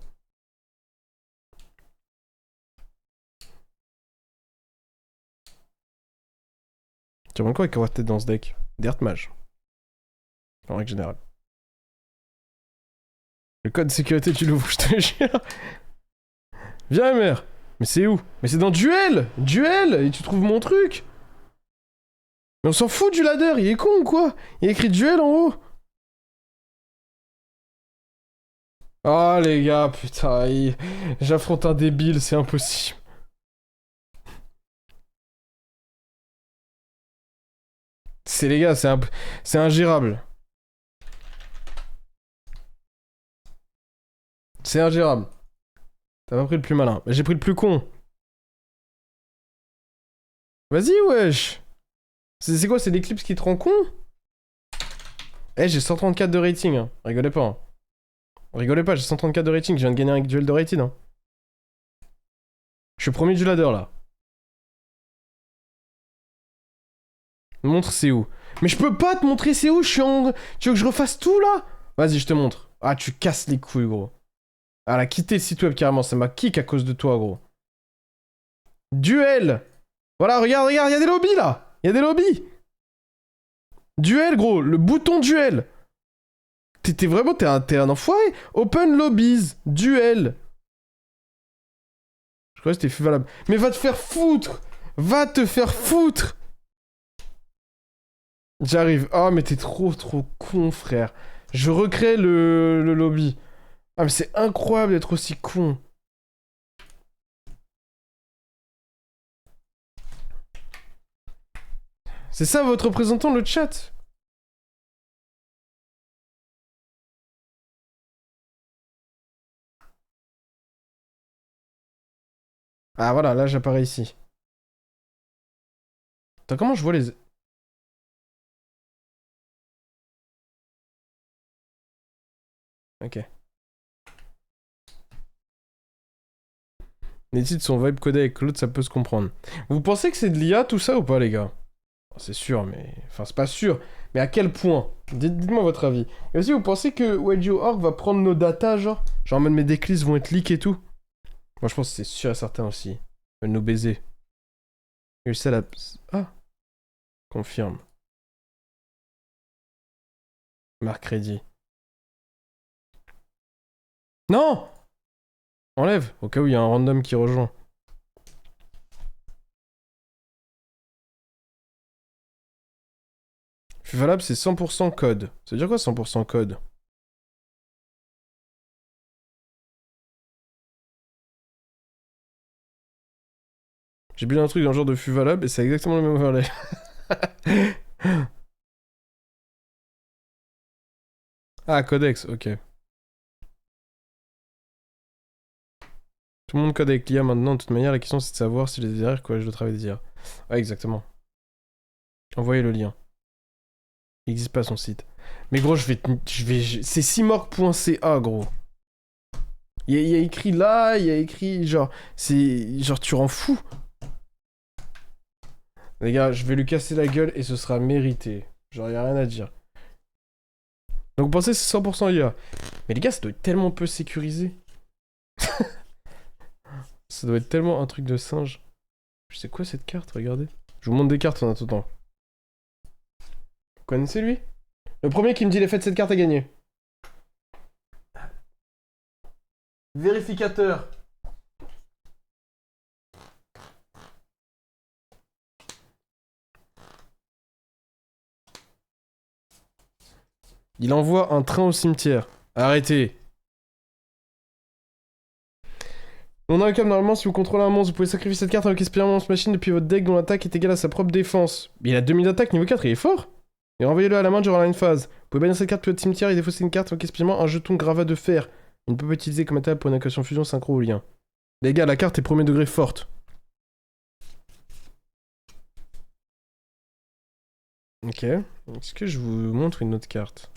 Tu vois quoi avec avoir tête dans ce deck? Dirt Mage. En règle générale. Le code de sécurité, tu l'ouvres, je te jure. Viens, MR. Mais c'est où? Mais c'est dans Duel! Duel! Et tu trouves mon truc! Mais on s'en fout du ladder, il est con ou quoi? Il y a écrit Duel en haut. Oh les gars, putain, j'affronte un débile, c'est impossible. C'est les gars, c'est ingérable. C'est ingérable. T'as pas pris le plus malin. J'ai pris le plus con. Vas-y, wesh. C'est quoi, c'est l'Eclipse qui te rend con? Eh, j'ai 134 de rating, hein. Rigolez pas. Hein. Rigolez pas, j'ai 134 de rating, je viens de gagner un duel de rating. Hein. Je suis premier du ladder, là. Montre c'est où. Mais je peux pas te montrer c'est où, je suis en... Tu veux que je refasse tout, là? Vas-y, je te montre. Ah, tu casses les couilles, gros. Ah, elle a quitté le site web, carrément. Ça m'a kick à cause de toi, gros. Duel. Voilà, regarde, il y a des lobbies, là. Il y a des lobbies. Duel, gros. Le bouton duel. T'es vraiment... T'es un enfoiré. Open lobbies. Duel. Je croyais que c'était valable. Mais va te faire foutre. Va te faire foutre. J'arrive. Oh, mais t'es trop con, frère. Je recrée le lobby. Ah, mais c'est incroyable d'être aussi con. C'est ça votre représentant, le chat? Ah, voilà, là, j'apparais ici. Attends, comment je vois les... Ok. Les titres sont vibe codés avec l'autre, ça peut se comprendre. Vous pensez que c'est de l'IA tout ça ou pas, les gars? C'est sûr, mais... Enfin, c'est pas sûr. Mais à quel point? Dites-moi votre avis. Et aussi, vous pensez que Wedgeo.org va prendre nos datas, genre? Genre, même mes decklists vont être leaks et tout? Moi, je pense que c'est sûr et certain aussi. Ils veulent nous baiser. Ah. Confirme. Marque crédit. Non! Enlève, au cas où il y a un random qui rejoint. Valable, c'est 100% code. Ça veut dire quoi 100% code? J'ai build un truc dans le genre de fût valable et c'est exactement le même overlay. Ah, codex, ok. Tout le monde code avec l'IA maintenant, de toute manière, la question c'est de savoir si les IA corrigent le travail des IA. Ouais, exactement. Envoyez le lien. Il n'existe pas son site. Mais gros, c'est simorg.ca, gros. Il y a écrit là, il y a écrit genre... C'est... Genre, tu rends fou. Les gars, je vais lui casser la gueule et ce sera mérité. Genre, y a rien à dire. Donc vous pensez que c'est 100% IA. Mais les gars, ça doit être tellement peu sécurisé. Ça doit être tellement un truc de singe. Je sais quoi cette carte, regardez. Je vous montre des cartes en attendant. Vous connaissez lui? Le premier qui me dit l'effet de cette carte a gagné. Vérificateur. Il envoie un train au cimetière. Arrêtez. On a un câble, normalement, si vous contrôlez un monstre, vous pouvez sacrifier cette carte avec espérer un monstre machine depuis votre deck dont l'attaque est égale à sa propre défense. Mais il a 2000 d'attaque, niveau 4, il est fort. Et renvoyez-le à la main durant la phase. Vous pouvez bannir cette carte depuis votre cimetière et défausser une carte avec espécialement un jeton gravat de fer. Il ne peut pas utiliser comme matériel pour une invocation fusion synchro ou lien. Les gars, la carte est premier degré forte. Ok. Est-ce que je vous montre une autre carte?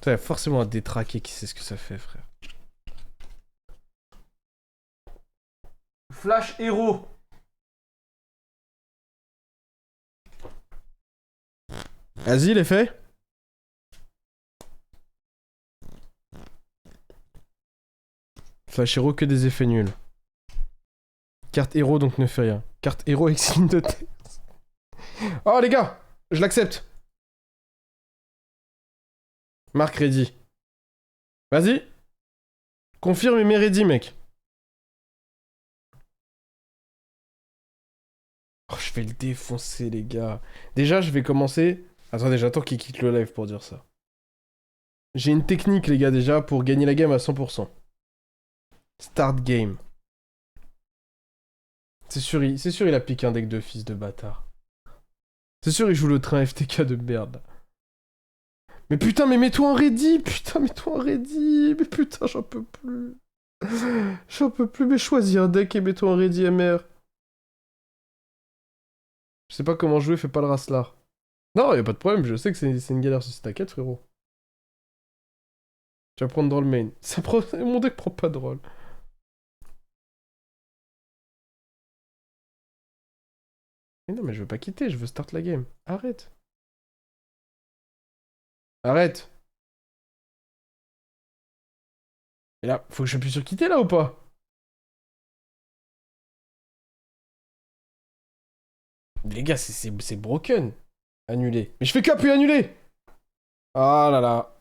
Il y a forcément un détraqué qui sait ce que ça fait, frère. Flash héros. Vas-y, les faits. Flash héros, que des effets nuls. Carte héros, donc ne fait rien. Carte héros avec signe de tête. Oh, les gars, je l'accepte. Marque ready. Vas-y. Confirme et mets ready, mec. Oh, je vais le défoncer, les gars. Déjà, je vais commencer... Attendez, j'attends qu'il quitte le live pour dire ça. J'ai une technique, les gars, déjà, pour gagner la game à 100%. Start game. C'est sûr, il applique un deck de fils de bâtard. C'est sûr, il joue le train FTK de merde. Mais putain, mais mets-toi en ready. Putain, mets-toi en ready. Mais putain, j'en peux plus. J'en peux plus, mais choisis un deck et mets-toi en ready, MR. Je sais pas comment jouer, fais pas le raslar. Non, y'a pas de problème, je sais que c'est une galère si t'inquiète, frérot. Tu vas prendre draw le main. Mon deck prend pas de rôle. Mais non, mais je veux pas quitter, je veux start la game. Arrête. Arrête. Et là, faut que j'appuie sur quitter là ou pas? Les gars, c'est broken. Annulé. Mais je fais qu'appuyer annuler. Ah là là.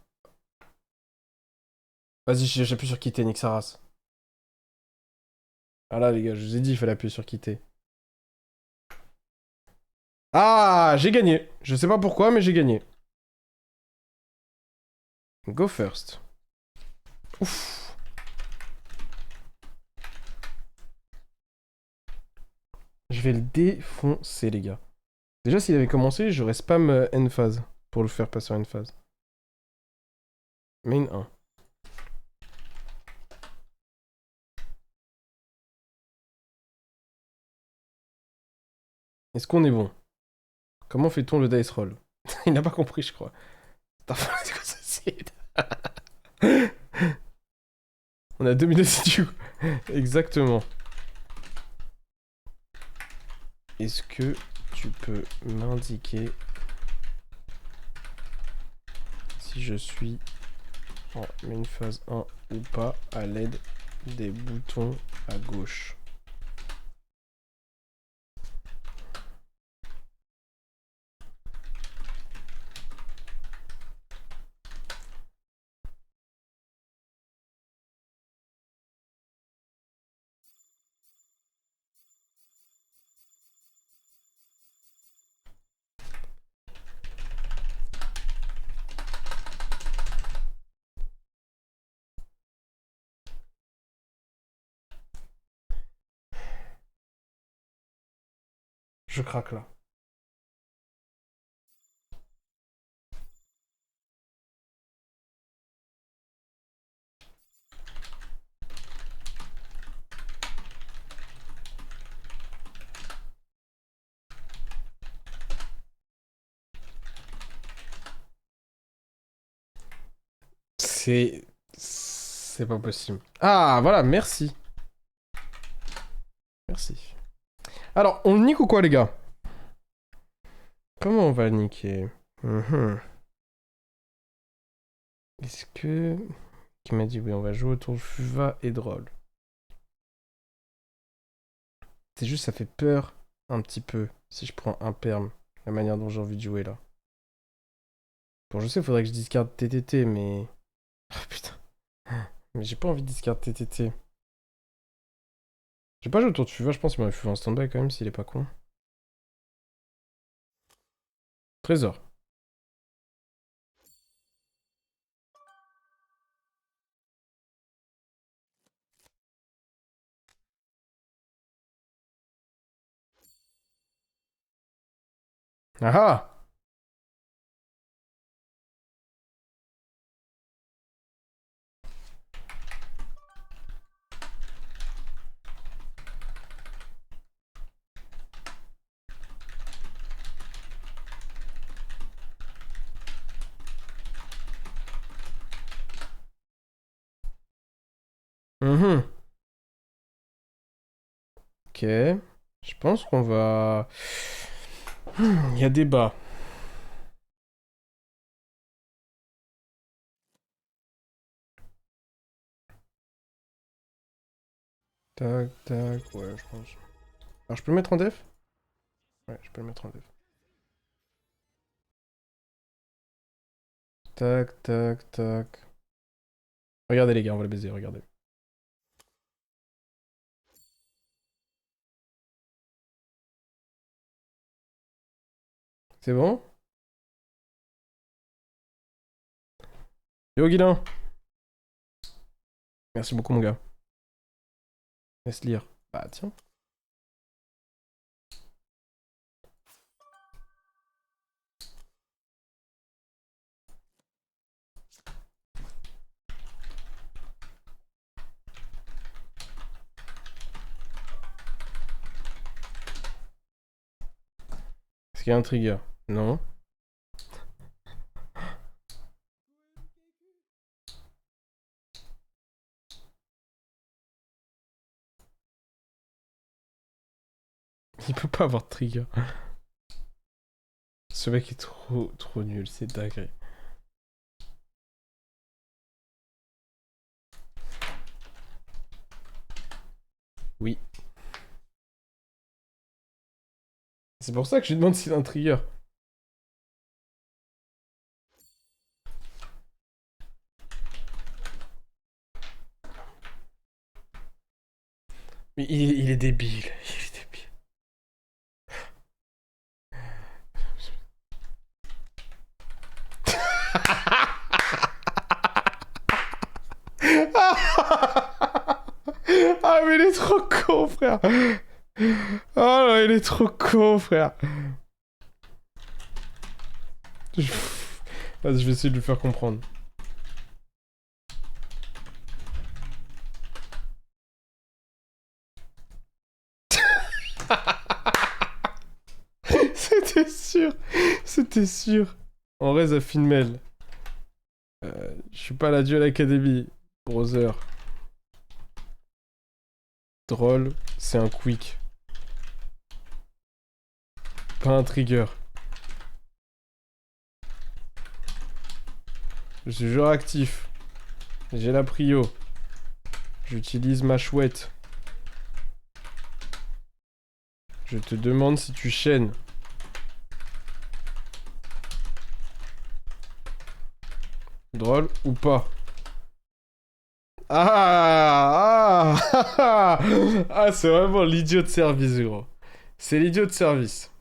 Vas-y, j'appuie sur quitter, nique sa race. Ah là, les gars, je vous ai dit, il fallait appuyer sur quitter. Ah, j'ai gagné. Je sais pas pourquoi, mais j'ai gagné. Go first. Ouf. Je vais le défoncer, les gars. Déjà, s'il avait commencé, j'aurais spam end phase pour le faire passer en end phase. Main 1. Est-ce qu'on est bon? Comment fait-on le dice roll? Il n'a pas compris, je crois. On a 2 minutes du coup. Exactement. Est-ce que tu peux m'indiquer si je suis en main phase 1 ou pas à l'aide des boutons à gauche? Je craque là. C'est pas possible. Ah, voilà, merci. Merci. Alors, on le nique ou quoi, les gars? Comment on va le niquer? Est-ce que... Qui m'a dit oui, on va jouer autour de Fuva et Droll. C'est juste, ça fait peur un petit peu si je prends un perm. La manière dont j'ai envie de jouer là. Bon, je sais, faudrait que je discarde TTT, mais... Oh putain. Mais j'ai pas envie de discard TTT. J'ai pas joué au tour de FUVA, je pense qu'il m'aurait fait en stand-by quand même s'il est pas con. Trésor. Ah ah! Mhm. Ok. Je pense qu'on va... Il y a débat. Tac, tac, ouais, je pense. Alors, je peux le mettre en def? Ouais, je peux le mettre en def. Tac, tac, tac. Regardez les gars, on va le baiser, regardez. C'est bon? Yo Guilin! Merci beaucoup mon gars. Laisse lire. Bah tiens. Est-ce qu'il y a un trigger? Non. Il peut pas avoir de trigger. Ce mec est trop nul, c'est dingue. Oui. C'est pour ça que je lui demande s'il a un trigger. Mais il est débile. Il est débile. Ah mais il est trop con frère. Oh là, il est trop con frère. Je... Vas-y, je vais essayer de lui faire comprendre. C'était sûr. C'était sûr. En reste à Finmel. Je suis pas la Duel Academy. Brother. Drôle, c'est un quick. Pas un trigger. Je suis joueur actif. J'ai la prio. J'utilise ma chouette. Je te demande si tu chaînes. Drôle ou pas? Ah, ah, ah, c'est vraiment l'idiot de service, gros. C'est l'idiot de service.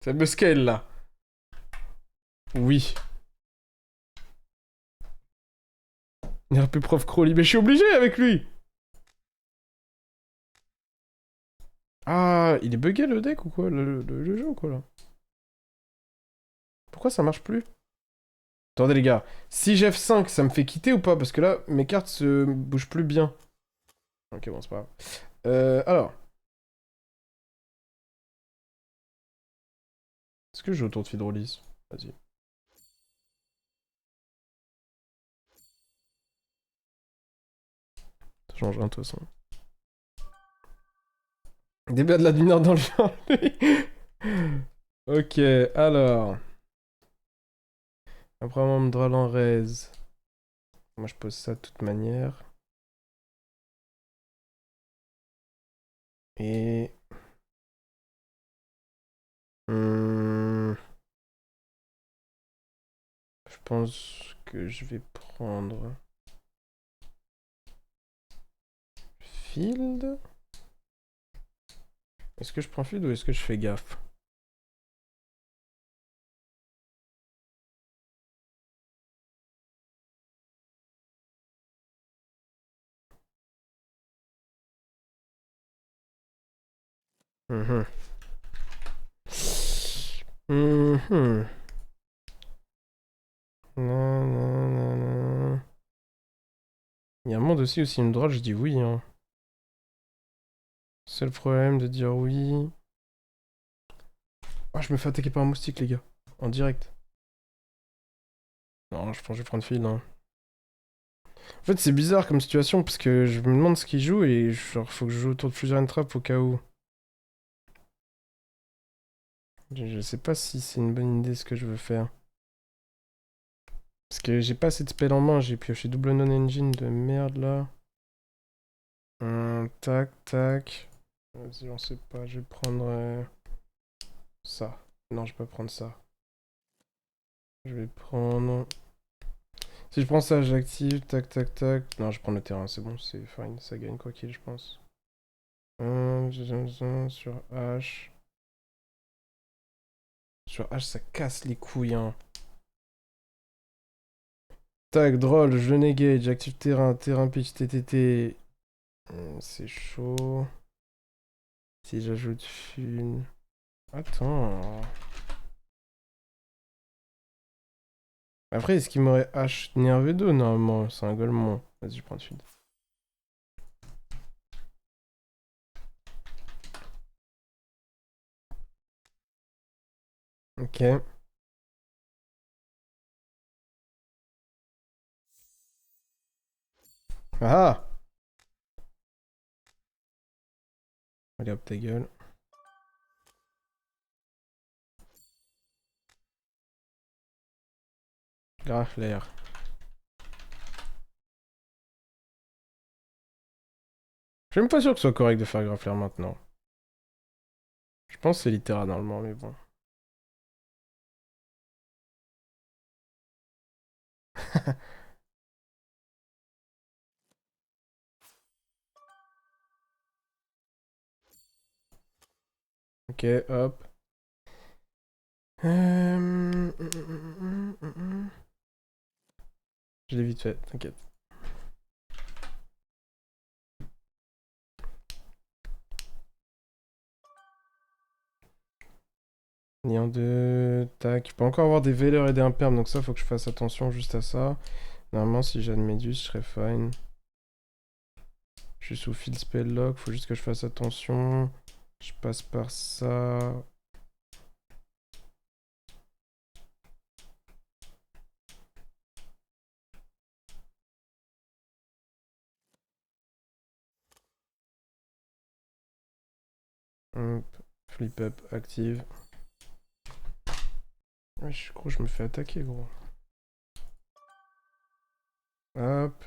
Ça me scale, là. Oui. RP Prof Crowley. Mais je suis obligé avec lui. Ah, il est bugué le deck ou quoi le jeu ou quoi, là? Pourquoi ça marche plus? Attendez, les gars. Si j'ai F5, ça me fait quitter ou pas? Parce que là, mes cartes se bougent plus bien. Ok, bon, c'est pas grave. Alors. Est-ce que je joue autour de Fidrolis? Vas-y. Ça change rien de toute façon. Débat de la mineur dans le genre. Ok, alors. Après un membre de en raise. Moi je pose ça de toute manière. Et. Je pense que je vais prendre. field. Est-ce que je prends field ou est-ce que je fais gaffe? Mhm. Mhm. Non, non, non, non. Il y a un monde aussi où s'il me drôle, je dis oui. Hein. C'est le problème de dire oui. Ah, je me fais attaquer par un moustique, les gars. En direct. Non, je pense que je vais prendre field. Hein. En fait, c'est bizarre comme situation parce que je me demande ce qu'il joue et genre, faut que je joue autour de Fusion Trap au cas où. Je sais pas si c'est une bonne idée ce que je veux faire. Parce que j'ai pas assez de spell en main, j'ai pioché double non-engine de merde là. Tac, tac. Vas-y, on sait pas, je vais prendre ça. Non, je vais pas prendre ça. Je vais prendre... Si je prends ça, j'active, tac, tac, tac. Non, je prends le terrain, c'est bon, c'est fine, ça gagne quoi qu'il, je pense. Sur H. Sur H, ça casse les couilles, hein. Tac, drôle, je negate, j'active terrain, terrain pitch, TTT. C'est chaud. Si j'ajoute une... Attends. Après, est-ce qu'il m'aurait H nervé 2 normalement? C'est un golemon. Vas-y, je prends de suite. Ok. Ah! Allez hop, ta gueule. Grafflair. Je suis même pas sûr que ce soit correct de faire Grafflair maintenant. Je pense que c'est littéral normalement, mais bon. Ok, hop. Je l'ai vite fait, t'inquiète. Lien 2, tac. Je peux encore avoir des veilers et des impermes, donc ça, faut que je fasse attention juste à ça. Normalement, si j'ai une méduse, je serais fine. Je suis sous field spell lock, faut juste que je fasse attention. Je passe par ça. Hop. Flip up, active. Ouais, gros, je me fais attaquer, gros. Hop.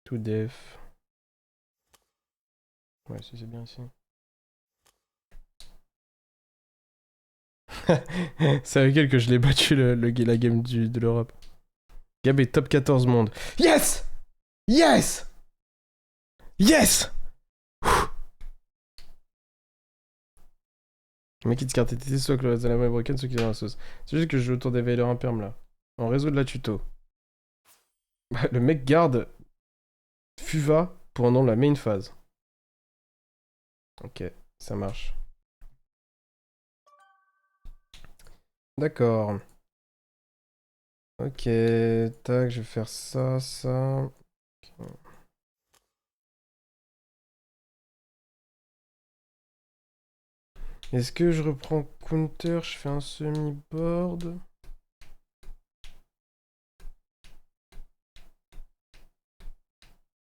Tout def. Ouais, si c'est bien ici. C'est avec elle que je l'ai battu la game de l'Europe. Gab est top 14 monde. Yes! Yes! Yes! Le mec qui te carte TTT, soit que le reste de la main est broken, soit qu'il est dans la sauce. C'est juste que je joue autour des veilers impermes là. En réseau de la tuto. Le mec garde Fuva pendant la main phase. Ok, ça marche. D'accord. Ok, tac, je vais faire ça, ça. Ok. Est-ce que je reprends counter, je fais un semi-board?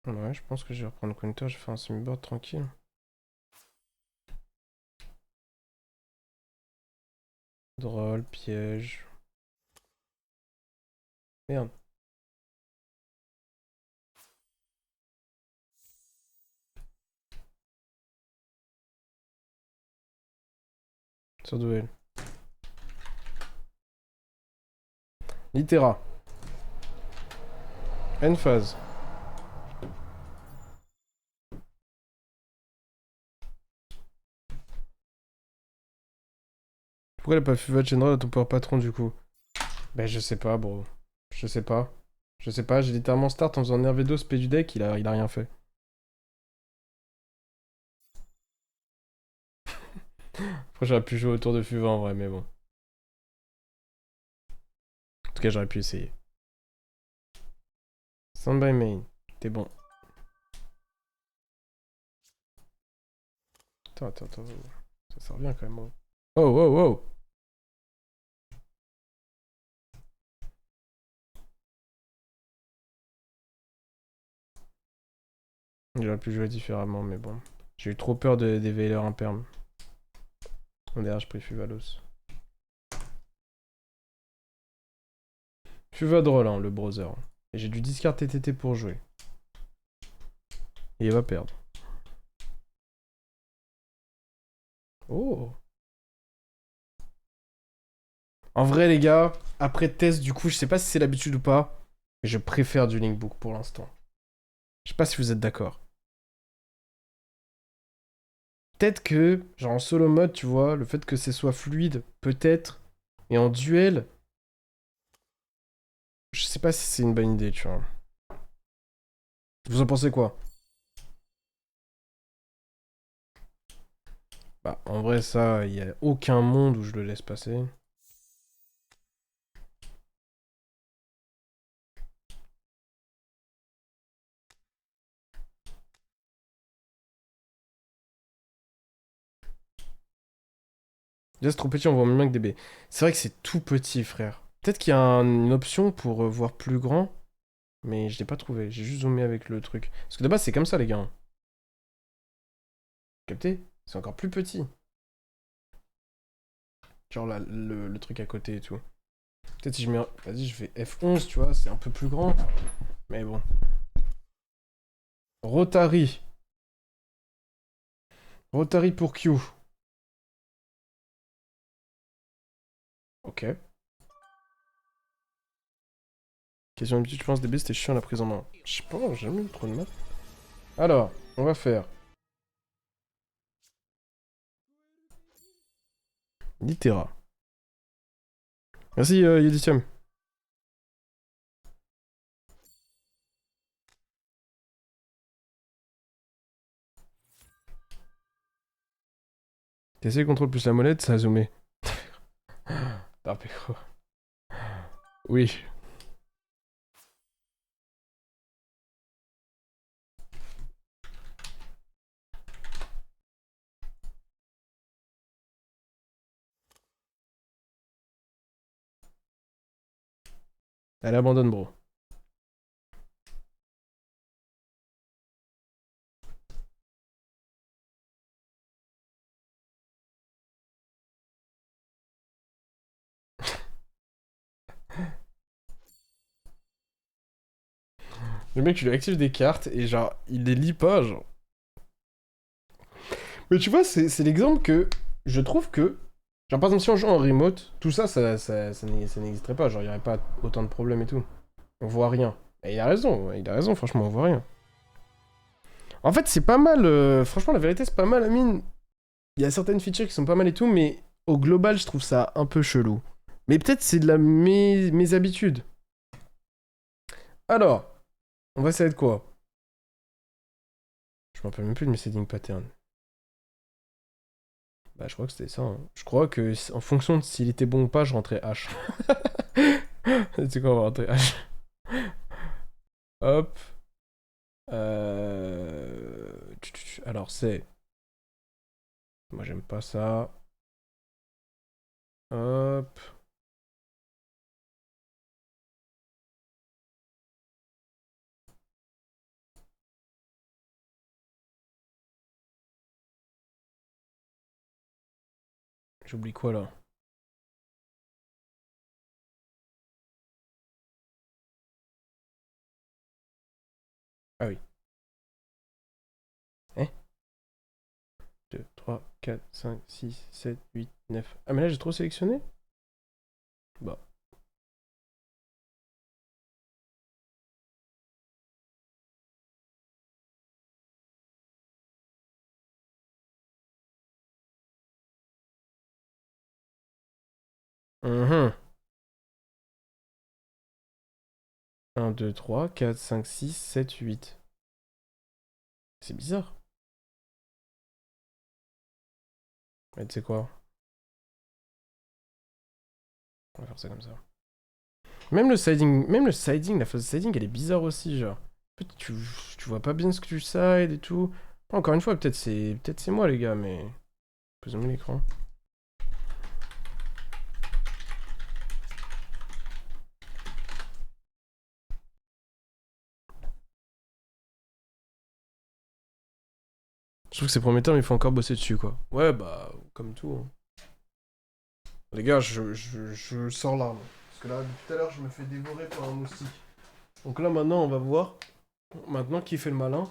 Ouais, je pense que je vais reprendre counter, je fais un semi-board tranquille. Drôle, piège. Merde. Sur duel. Littéra. End phase. Pourquoi elle a pas fait votre General à ton power patron du coup? Ben je sais pas, bro. Je sais pas. Je sais pas, j'ai littéralement start en faisant RV2 spé du deck, il a rien fait. Après j'aurais pu jouer autour de Fuva en vrai, mais bon. En tout cas j'aurais pu essayer. Stand by main. T'es bon. Attends. Ça revient quand même. Oh, oh. J'aurais pu jouer différemment, mais bon. J'ai eu trop peur des Veilers impermes. D'ailleurs, je pris Fuvalos. Fuva drôle, hein, le browser. Et j'ai du discard TTT pour jouer. Et il va perdre. Oh. En vrai, les gars, après test, du coup, je sais pas si c'est l'habitude ou pas, mais je préfère du Linkbook pour l'instant. Je sais pas si vous êtes d'accord. Peut-être que, genre en solo mode, tu vois, le fait que ce soit fluide, peut-être, et en duel, je sais pas si c'est une bonne idée, tu vois. Vous en pensez quoi? Bah, en vrai, ça, il y a aucun monde où je le laisse passer. Déjà, c'est trop petit, on voit même bien que des B. C'est vrai que c'est tout petit, frère. Peut-être qu'il y a une option pour voir plus grand, mais je l'ai pas trouvé. J'ai juste zoomé avec le truc. Parce que de base, c'est comme ça, les gars. Capté? C'est encore plus petit. Genre là, le truc à côté et tout. Peut-être si je mets. Vas-y, je fais F11, tu vois, c'est un peu plus grand. Mais bon. Rotary. Rotary pour Q. Ok. Question d'habitude, je pense, DB, c'était chiant la prise en main. Je sais pas, j'ai jamais eu trop de maths. Alors, on va faire. Littéra. Merci, Yeditium. TC contrôle plus la molette, ça a zoomé. Ah, pécho. Oui. Elle abandonne, bro. Le mec, tu lui actives des cartes et genre, il les lit pas, genre. Mais tu vois, c'est l'exemple que je trouve que. Genre, par exemple, si on joue en remote, tout ça, ça n'existerait pas. Genre, il y aurait pas autant de problèmes et tout. On voit rien. Et il a raison, franchement, on voit rien. En fait, c'est pas mal. Franchement, la vérité, c'est pas mal, Amine. Il y a certaines features qui sont pas mal et tout, mais au global, je trouve ça un peu chelou. Mais peut-être c'est de mes habitudes. Alors, on va essayer de quoi? Je me rappelle même plus de mes setting patterns. Bah, je crois que c'était ça, hein. Je crois que en fonction de s'il était bon ou pas, je rentrais H. C'est quoi, on va rentrer H. Hop. Alors, c'est. Moi, j'aime pas ça. Hop. J'oublie quoi là? Ah oui. Hein? 2, 3, 4, 5, 6, 7, 8, 9. Ah mais là j'ai trop sélectionné? Bah. Mhm. 1, 2, 3, 4, 5, 6, 7, 8. C'est bizarre. Mais tu sais quoi? On va faire ça comme ça. Même le siding, la phase siding, elle est bizarre aussi, genre. Peut-être tu vois pas bien ce que tu side et tout. Encore une fois, peut-être c'est moi les gars, mais... Je peux zoomer l'écran. Je trouve que c'est prometteur, mais il faut encore bosser dessus, quoi. Ouais, bah, comme tout. Hein. Les gars, je sors l'arme. Parce que là, depuis tout à l'heure, je me fais dévorer par un moustique. Donc là, maintenant, on va voir. Maintenant, qui fait le malin?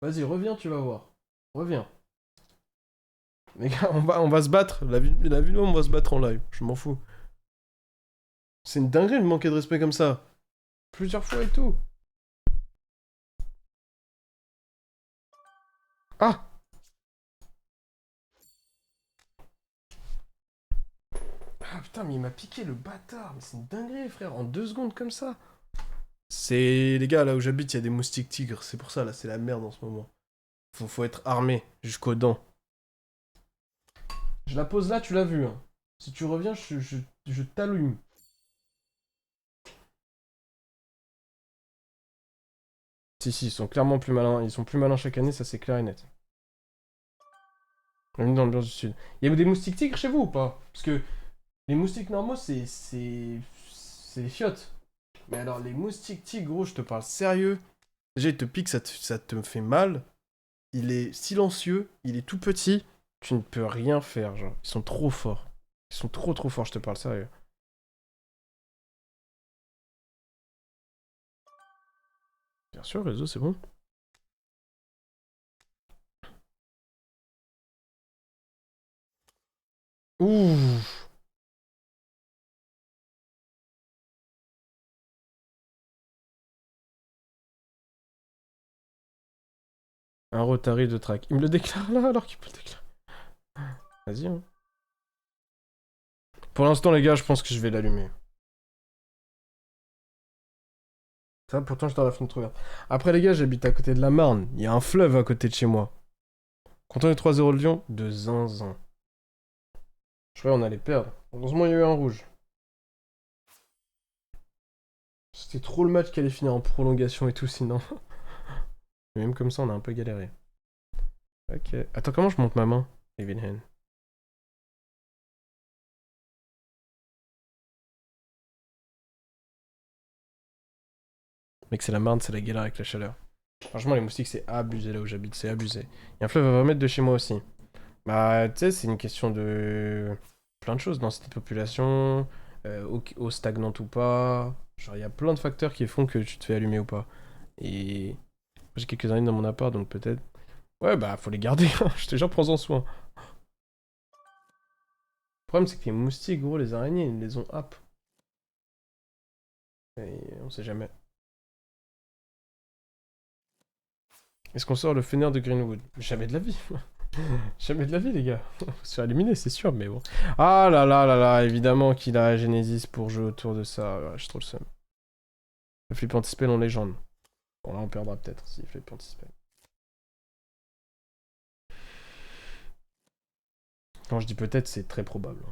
Vas-y, reviens, tu vas voir. Reviens. Les gars, on va se battre. La vidéo, on va se battre en live. Je m'en fous. C'est une dinguerie de manquer de respect comme ça. Plusieurs fois et tout. Ah! Ah putain, mais il m'a piqué le bâtard. Mais c'est une dinguerie, frère. En 2 secondes comme ça. C'est... Les gars, là où j'habite, il y a des moustiques tigres. C'est pour ça, là, c'est la merde en ce moment. Faut être armé jusqu'aux dents. Je la pose là, tu l'as vu. Hein. Si tu reviens, je t'allume. Si, ils sont clairement plus malins. Ils sont plus malins chaque année, ça c'est clair et net. Même dans l'ambiance du sud. Il y a des moustiques tigres chez vous ou pas? Parce que les moustiques normaux, c'est les fiottes. Mais alors, les moustiques tigres, gros, je te parle sérieux. Déjà, il te pique, ça te fait mal. Il est silencieux, il est tout petit. Tu ne peux rien faire, genre. Ils sont trop forts. Ils sont trop trop forts, je te parle sérieux. Bien sûr, réseau, c'est bon. Ouh. Un Rotary de track. Il me le déclare là alors qu'il peut le déclarer. Vas-y. Hein. Pour l'instant, les gars, je pense que je vais l'allumer. Ça, pourtant, je dans la fenêtre ouverte. Après, les gars, j'habite à côté de la Marne. Il y a un fleuve à côté de chez moi. Quand on est 3-0 Lyon, de zinzin. Je croyais qu'on allait perdre. Heureusement, il y a eu un rouge. C'était trop le match qui allait finir en prolongation et tout, sinon. Même comme ça, on a un peu galéré. Ok. Attends, comment je monte ma main? Evenhen. Mec, c'est la Marne, c'est la galère avec la chaleur. Franchement, les moustiques, c'est abusé là où j'habite, c'est abusé. Il y a un fleuve à 20 mètres de chez moi aussi. Bah, tu sais, c'est une question de plein de choses, densité de population, eau stagnante ou pas. Genre, il y a plein de facteurs qui font que tu te fais allumer ou pas. Et j'ai quelques araignées dans mon appart, donc peut-être. Ouais, bah, faut les garder, hein. Je te jure, prends-en soin. Le problème, c'est que les moustiques, gros, les araignées, ils les ont hap. Et on sait jamais. Est-ce qu'on sort le fenner de Greenwood? Jamais de la vie. Jamais de la vie, les gars. Faut se faire éliminer, c'est sûr, mais bon. Ah là là là là, évidemment qu'il a Genesis pour jouer autour de ça. Ouais, j'ai trop le seum. Le flip anti-spell en légende. Bon, là, on perdra peut-être si flip anti-spell. Quand je dis peut-être, c'est très probable.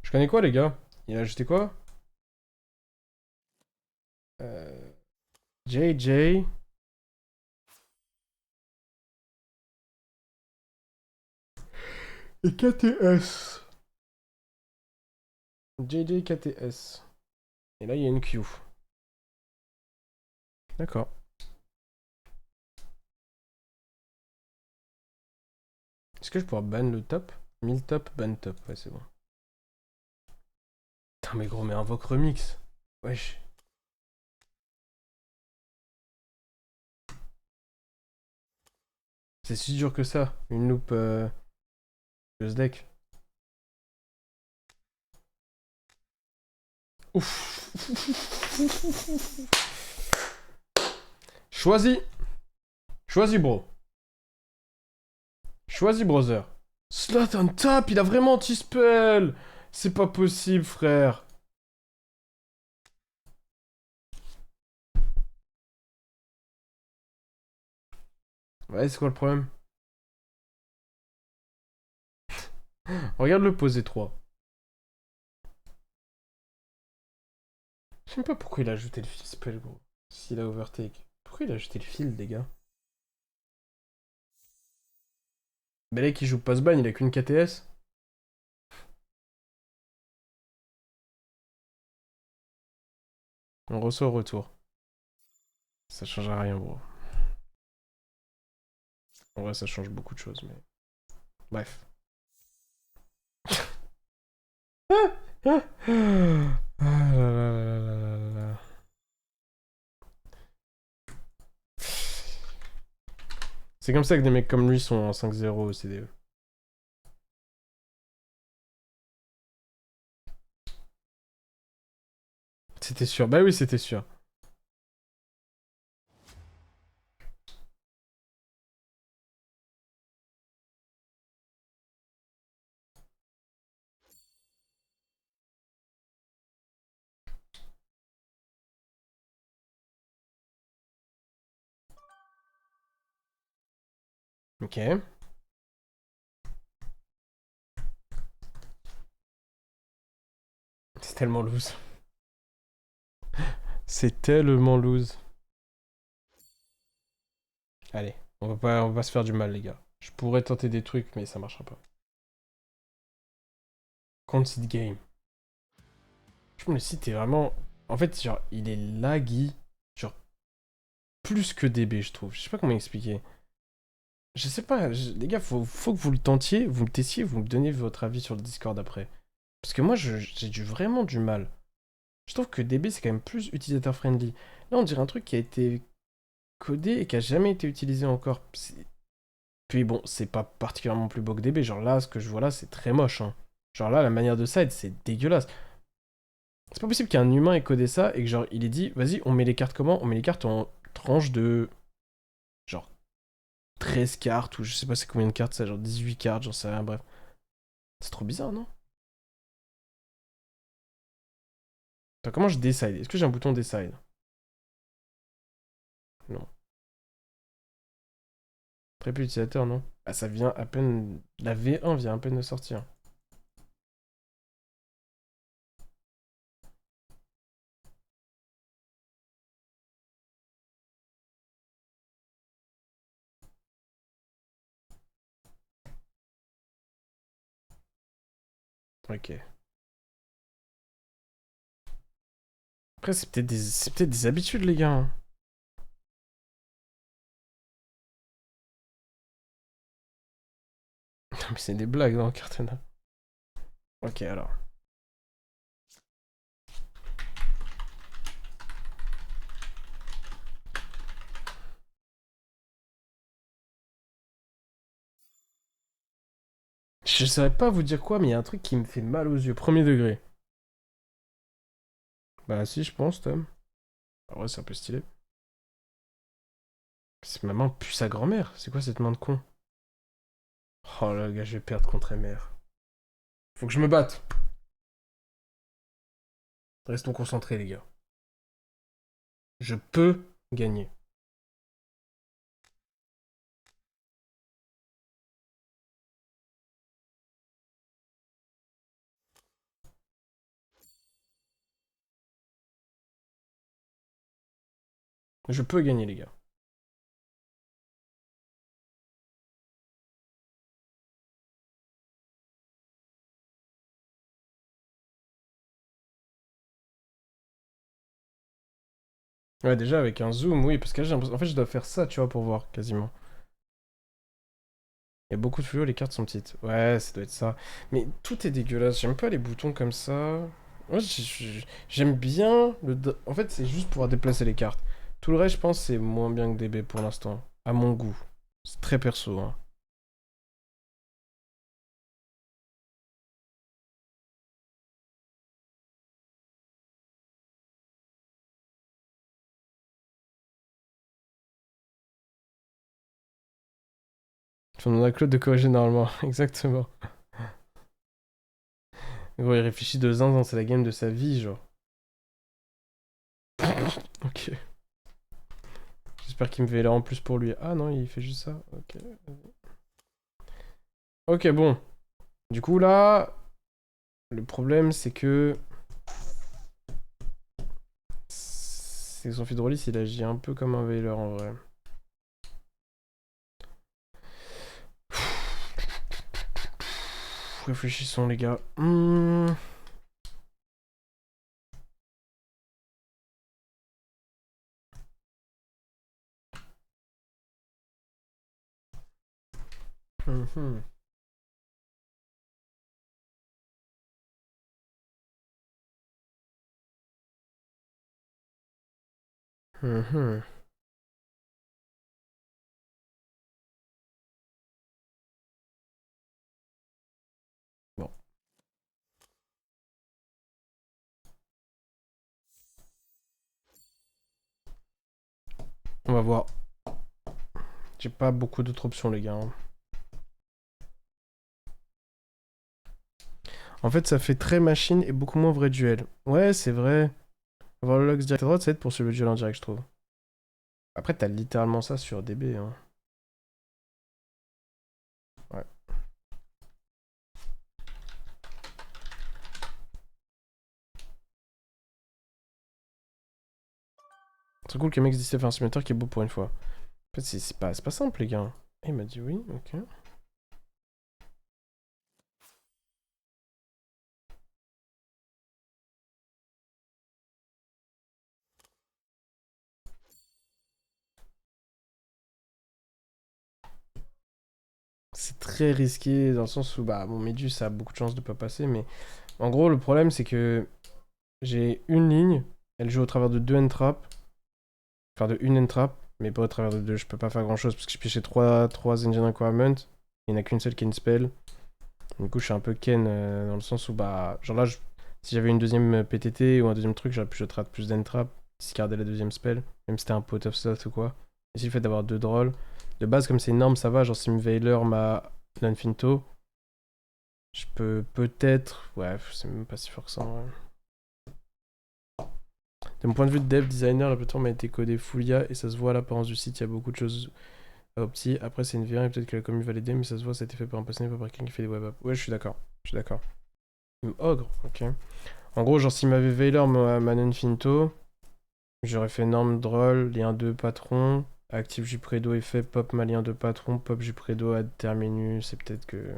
Je connais quoi, les gars? Il a ajouté quoi? euh... JJ. Et KTS. JJ KTS. Et là, il y a une Q. D'accord. Est-ce que je pourrais ban le top? 1000 top, ban top. Ouais, c'est bon. Non mais gros, mais invoque remix. Wesh. C'est si dur que ça, une loupe de ce deck. Ouf. Choisis. Choisis, bro. Choisis, brother. Slot on top, il a vraiment anti-spell. C'est pas possible, frère. Ouais, c'est quoi le problème? Regarde le poser 3. Je sais même pas pourquoi il a ajouté le fil spell, gros. S'il a overtake. Pourquoi il a ajouté le fil, les gars? Belek qui joue post-ban, il a qu'une KTS. On reçoit au retour. Ça changera rien, bro. En vrai, ça change beaucoup de choses, mais... Bref. Ah là là là là là là. C'est comme ça que des mecs comme lui sont en 5-0 au CDE. C'était sûr. Bah oui, c'était sûr. Ok. C'est tellement loose. C'est tellement loose. Allez, on va pas se faire du mal, les gars. Je pourrais tenter des trucs, mais ça marchera pas. Concede game. Je me le site est vraiment... En fait, genre, il est laggy. Genre, plus que DB, je trouve. Je sais pas comment expliquer. Je sais pas, les gars, faut que vous le tentiez, vous me testiez, vous me donniez votre avis sur le Discord après. Parce que moi, j'ai vraiment du mal. Je trouve que DB, c'est quand même plus utilisateur-friendly. Là, on dirait un truc qui a été codé et qui a jamais été utilisé encore. Puis bon, c'est pas particulièrement plus beau que DB. Genre là, ce que je vois là, c'est très moche. Hein. Genre là, la manière de side, c'est dégueulasse. C'est pas possible qu'un humain ait codé ça et que genre, il ait dit, vas-y, on met les cartes comment? On met les cartes en tranche de... Genre 13 cartes, ou je sais pas c'est combien de cartes ça, genre 18 cartes, j'en sais rien, bref. C'est trop bizarre, non? Attends, comment je décide? Est-ce que j'ai un bouton decide? Non. Très peu utilisateur, non? Ah, ça vient à peine... La V1 vient à peine de sortir. Ok. Après, c'est peut-être des habitudes, les gars. Hein. Non, mais c'est des blagues dans Cartena. Ok, alors. Je saurais pas vous dire quoi, mais il y a un truc qui me fait mal aux yeux. Premier degré. Bah si, je pense, Tom. Ah ouais, c'est un peu stylé. C'est ma main pue sa grand-mère. C'est quoi cette main de con? Oh là, le gars, je vais perdre contre MR. Faut que je me batte. Restons concentrés, les gars. Je peux gagner. Je peux gagner, les gars. Ouais, déjà, avec un zoom, oui, parce que là, j'ai l'impression... En fait, je dois faire ça, tu vois, pour voir, quasiment. Il y a beaucoup de fluo, les cartes sont petites. Ouais, ça doit être ça. Mais tout est dégueulasse. J'aime pas les boutons comme ça. Moi, j'aime bien En fait, c'est juste pouvoir déplacer les cartes. Tout le reste, je pense, c'est moins bien que DB pour l'instant. À mon goût. C'est très perso, hein. On a Claude de corriger normalement, exactement. Gros, il réfléchit 2 ans, c'est la game de sa vie, genre. Ok. J'espère qu'il me fait là en plus pour lui. Ah non, il fait juste ça. Ok. Ok, bon. Du coup, là, le problème, c'est que... C'est que son Fidrolis, il agit un peu comme un Veiler, en vrai. Réfléchissons, les gars. Mhm. Mhm. Bon, on va voir. J'ai pas beaucoup d'autres options, les gars, hein. En fait, ça fait très machine et beaucoup moins vrai duel. Ouais, c'est vrai. Avoir le Lux direct à droite, ça aide pour sur le duel en direct, je trouve. Après, t'as littéralement ça sur DB, hein. Ouais. C'est cool que le mec se dise faire un simulateur qui est beau pour une fois. En fait, c'est pas simple, les gars. Et il m'a dit oui, ok. C'est très risqué dans le sens où, bah, mon Médus ça a beaucoup de chances de pas passer, mais en gros, le problème, c'est que j'ai une ligne, elle joue au travers de deux end-traps, enfin de une end-trap, mais pas au travers de deux. Je peux pas faire grand chose parce que je pichais trois engine requirements. Il n'y en a qu'une seule qui est une spell. Du coup, je suis un peu Ken dans le sens où, bah, genre là, si j'avais une deuxième PTT ou un deuxième truc, j'aurais pu je trade plus d'entrap, discarder la deuxième spell, même si c'était un pot of sloth ou quoi. Et si le fait d'avoir deux drolls, de base, comme c'est énorme, ça va. Genre, si Veiler m'a Lanfinto, je peux peut-être. Ouais, c'est même pas si fort que ça en vrai. De mon point de vue de dev designer, la plateforme a été codée full IA et ça se voit à l'apparence du site, il y a beaucoup de choses à opti. Après, c'est une V1 et peut-être que la commu va l'aider, mais ça se voit, ça a été fait par un passionné, pas par quelqu'un qui fait des web apps. Ouais, je suis d'accord. Je suis d'accord. Ogre, ok. En gros, genre, s'il m'avait Veiler Manon Finto, j'aurais fait norme droll, lien 2 patron, active Jupredo effet, pop ma lien 2 patron, pop Jupredo ad terminus, c'est peut-être que.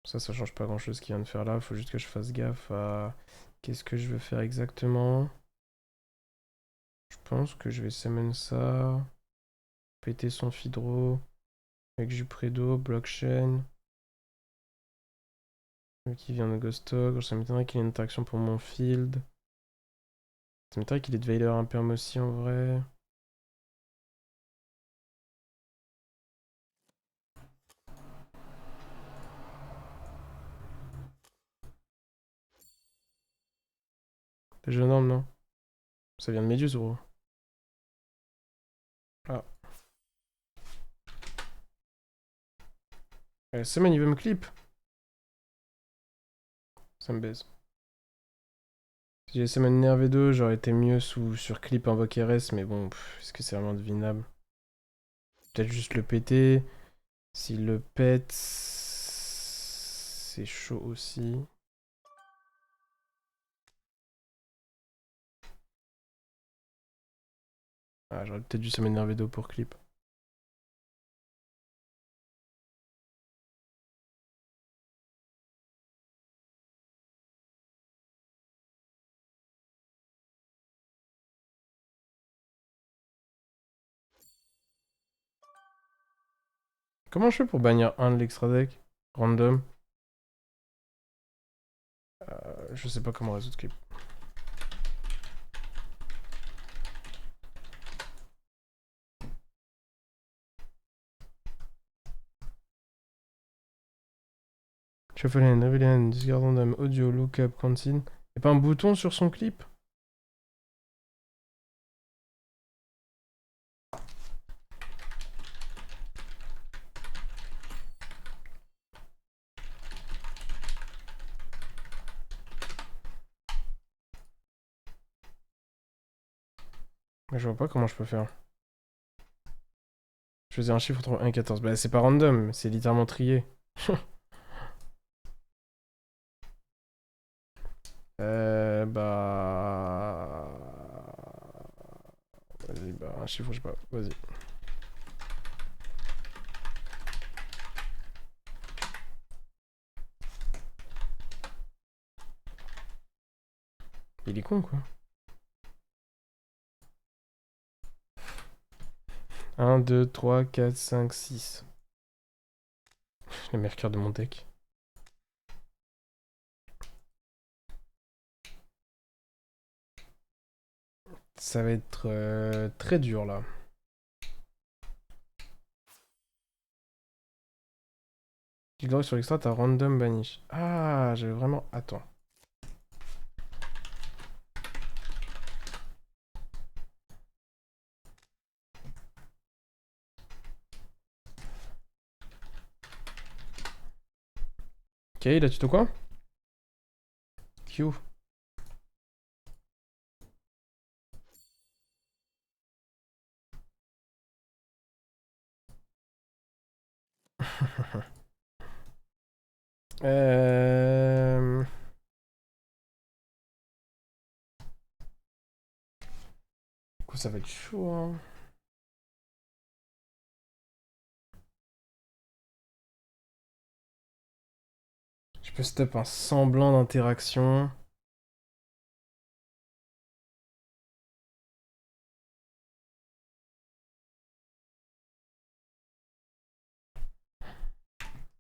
Ça change pas grand chose qu'il vient de faire là, faut juste que je fasse gaffe à. Qu'est-ce que je veux faire exactement? Je pense que je vais summon ça, péter son Fidro, avec Jupredo, blockchain, qui vient de Ghost Ogre, ça m'étonnerait qu'il ait une interaction pour mon field. Ça m'étonnerait qu'il ait de Veiler Imperm aussi en vrai. Le jeune homme, non? Ça vient de Méduse, gros. Ah. Semaine, il veut me clip. Ça me baise. Si j'avais semaine Nerve 2, j'aurais été mieux sur clip invoque RS, mais bon, est-ce que c'est vraiment devinable? Peut-être juste le péter. S'il le pète, c'est chaud aussi. Ah, j'aurais peut-être dû semaine Nerve 2 pour clip. Comment je fais pour bannir un de l'extra deck? Random. Je sais pas comment résoudre clip. Shuffle hand, reveal hand, discard random, audio, lookup, consign. Y'a pas un bouton sur son clip? Mais je vois pas comment je peux faire. Choisir un chiffre entre 1 et 14. Bah c'est pas random, c'est littéralement trié. Bah... Vas-y, bah un chiffre, je sais pas. Vas-y. Il est con, quoi. 1, 2, 3, 4, 5, 6. Le mercure de mon deck. Ça va être très dur, là. Tu cliques sur l'extra, t'as random banish. Ah, j'avais vraiment... Attends. Ok, là tu te quoi? Q. euh... Du coup, ça va être chaud, hein. Je peux stop un semblant d'interaction.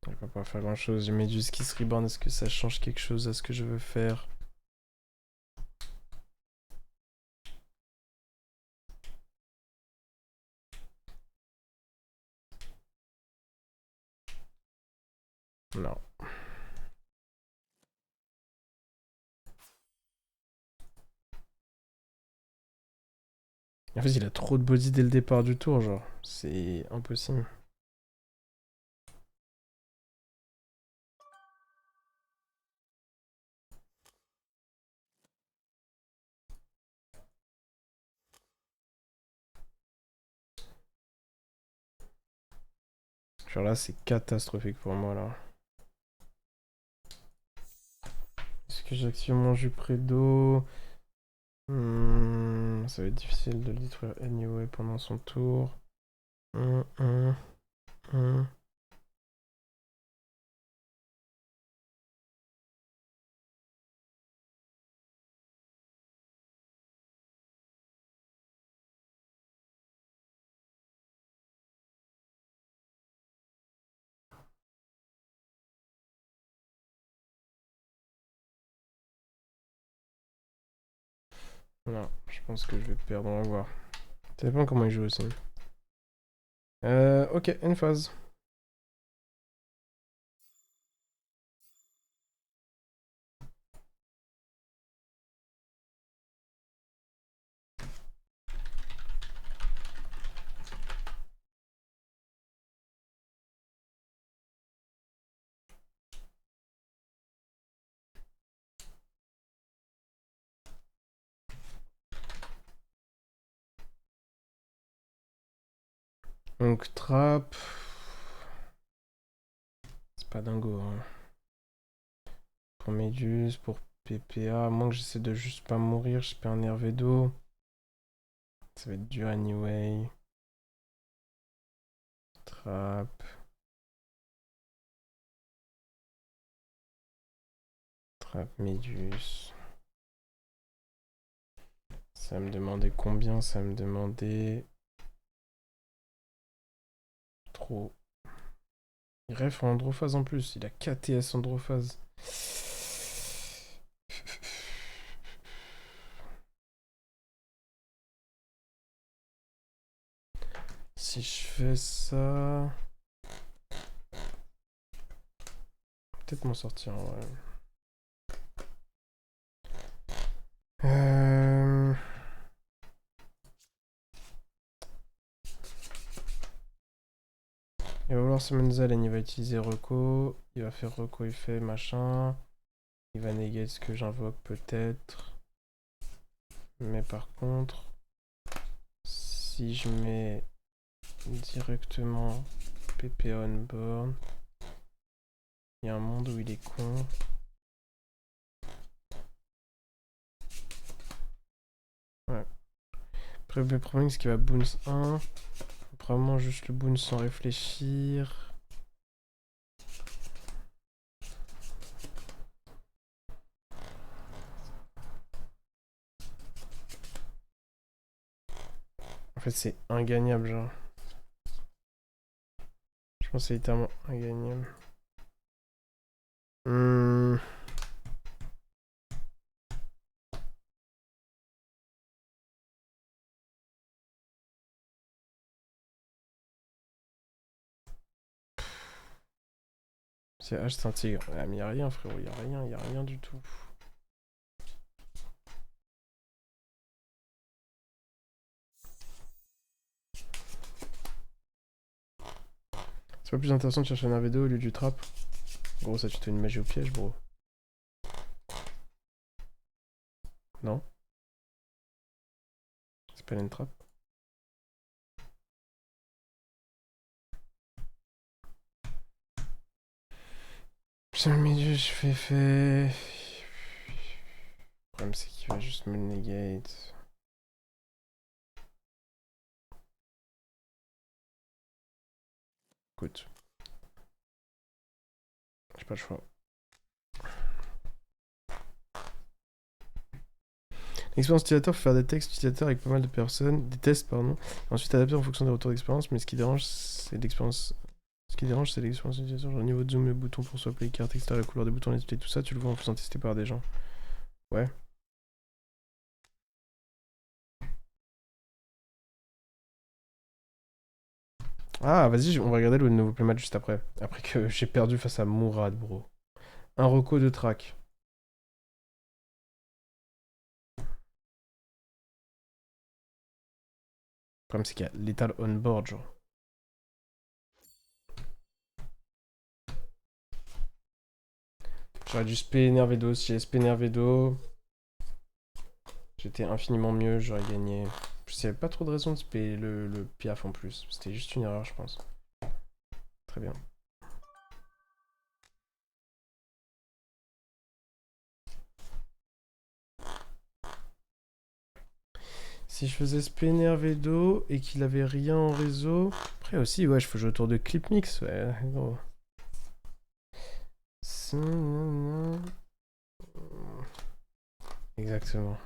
Je peux pas faire grand chose. J'ai Méduse qui se reborn. Est-ce que ça change quelque chose à ce que je veux faire? Non. En fait, il a trop de body dès le départ du tour, genre. C'est impossible. Genre là, c'est catastrophique pour moi, là. Est-ce que j'active mon jus près d'eau? Ça va être difficile de le détruire anyway pendant son tour. Hum, hum, hum. Non, je pense que je vais perdre, on va voir. Ça dépend comment il joue aussi. Ok, une phase. Donc, trap. C'est pas dingo, hein. Pour Méduse, pour PPA, à moins que j'essaie de juste pas mourir, je perds un RV d'eau. Ça va être dur anyway. Trap. Trap Méduse. Ça me demandait combien? Ça me demandait... Trop. Il ref en androphase en plus. Il a KTS androphase. Si je fais ça... Peut-être m'en sortir, ouais. Il va vouloir summon Zalen, il va utiliser Reco. Il va faire Reco, il fait machin. Il va néguer ce que j'invoque peut-être. Mais par contre, si je mets directement PP Onboard, il y a un monde où il est con. Ouais. Après, le problème, c'est qu'il va bounce 1. Probablement juste le bounce sans réfléchir. En fait, c'est ingagnable, genre. Je pense que c'est littéralement ingagnable. C'est H, c'est un tigre. Ah, mais y'a rien, frérot, y'a rien du tout. C'est pas plus intéressant de chercher un RV2 au lieu du trap. Gros, ça tu te fais une magie au piège, bro. Non? C'est pas une trap. Putain, mais je fais... Le problème, c'est qu'il va juste me le negate. Écoute. J'ai pas le choix. L'expérience utilisateur, faut faire des textes utilisateurs avec pas mal de personnes, des tests, pardon, et ensuite adapter en fonction des retours d'expérience, mais ce qui dérange, c'est l'expérience... Ce qui dérange, c'est l'expérience utilisateur, genre au niveau de zoom, le bouton pour swapper les cartes, etc., la couleur des boutons, et tout ça, tu le vois en faisant tester par des gens. Ouais. Ah, vas-y, on va regarder le nouveau playmat juste après. Après que j'ai perdu face à Mourad, bro. Un reco de track. Le problème, c'est qu'il y a Lethal on board, genre. J'aurais dû spé Nervedo. Si j'avais spé Nervedo, j'étais infiniment mieux, j'aurais gagné. Il n'y avait pas trop de raison de spé le piaf en plus. C'était juste une erreur, je pense. Très bien. Si je faisais spé Nervedo et qu'il avait rien en réseau... Après aussi, ouais, je fais jouer autour de clip mix, ouais, gros. Exactement.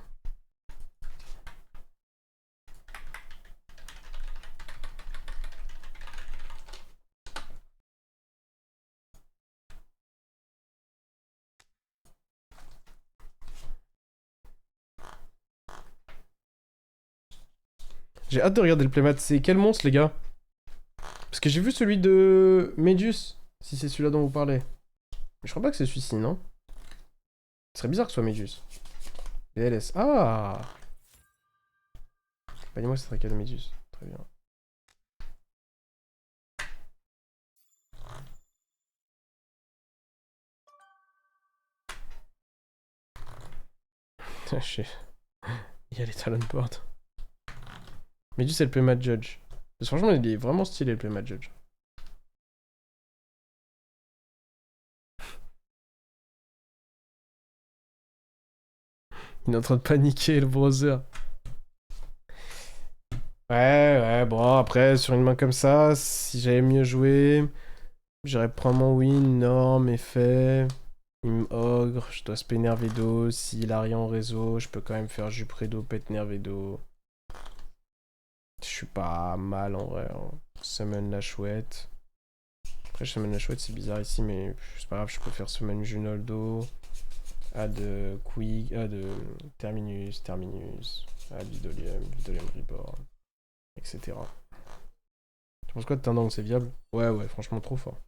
J'ai hâte de regarder le playmat. C'est quel monstre, les gars? Parce que j'ai vu celui de Medius, si c'est celui-là dont vous parlez. Mais je crois pas que c'est celui-ci, non? Ce serait bizarre que ce soit Medius. BLS. Ah! Bah dis-moi c'est traqué de Medius. Très bien. Il y a les talent boards. Medius c'est le playmat judge. Parce que franchement il est vraiment stylé le playmat judge. Il est en train de paniquer le browser. Ouais, bon, après, sur une main comme ça, si j'avais mieux joué, j'aurais probablement win, norme, effet. Il me ogre, je dois spé Nervedo. S'il a rien en réseau, je peux quand même faire Jupredo, pet Nervedo. Je suis pas mal en vrai. Hein. Summon la chouette. Après, summon la chouette, c'est bizarre ici, mais c'est pas grave, je peux faire summon Junoldo. Add Quig, add Terminus, add Vidolium, Vidolium Reborn, etc. penses quoi de Tendang, c'est viable? Ouais, ouais, franchement, trop fort.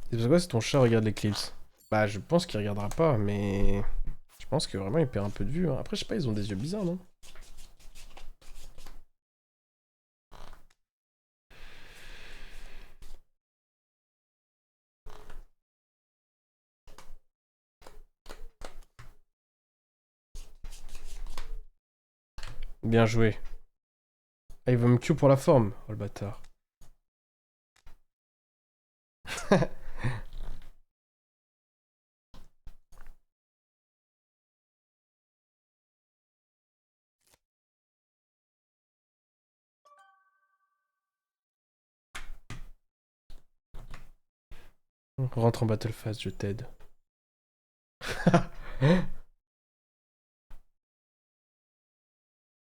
C'est parce que si ton chat regarde l'éclipse? Bah, je pense qu'il regardera pas, mais... Je pense que vraiment, il perd un peu de vue. Hein. Après, je sais pas, ils ont des yeux bizarres, non? Bien joué. Ah, il va me Q pour la forme. Oh, le bâtard. Rentre en battle phase, je t'aide.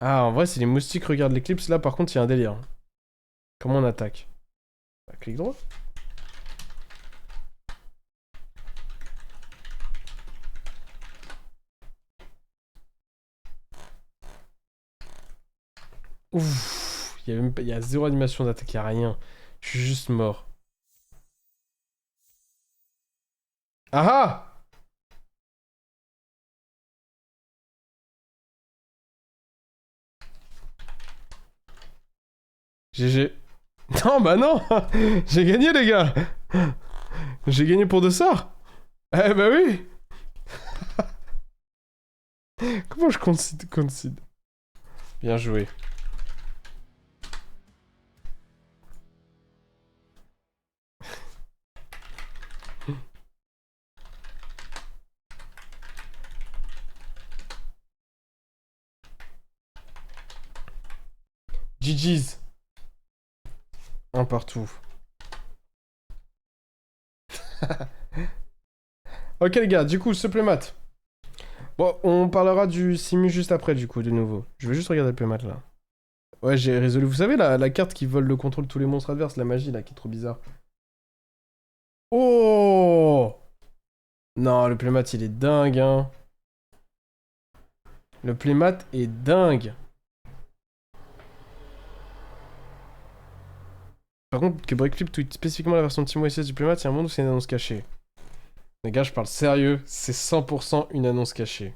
Ah, en vrai, si les moustiques regardent l'éclipse, là, par contre, il y a un délire. Comment on attaque? Bah, clic droit. Ouf. Il y a zéro animation d'attaque, il y a rien. Je suis juste mort. Ah ah! GG. Non, bah non! J'ai gagné, les gars! J'ai gagné pour de ça! Eh bah oui! Comment je concede? Bien joué. GG's. Un partout. Ok les gars, du coup, supplémat. Bon, on parlera du simu juste après, du coup, de nouveau. Je vais juste regarder le playmat, là. Ouais, j'ai résolu. Vous savez, la carte qui vole le contrôle de tous les monstres adverses, la magie, là, qui est trop bizarre. Oh! Non, le playmat, il est dingue, hein. Le playmat est dingue. Par contre, que Breakflip tweet spécifiquement la version Team OSS du playmat, il y a un monde où c'est une annonce cachée. Les gars, je parle sérieux, c'est 100% une annonce cachée.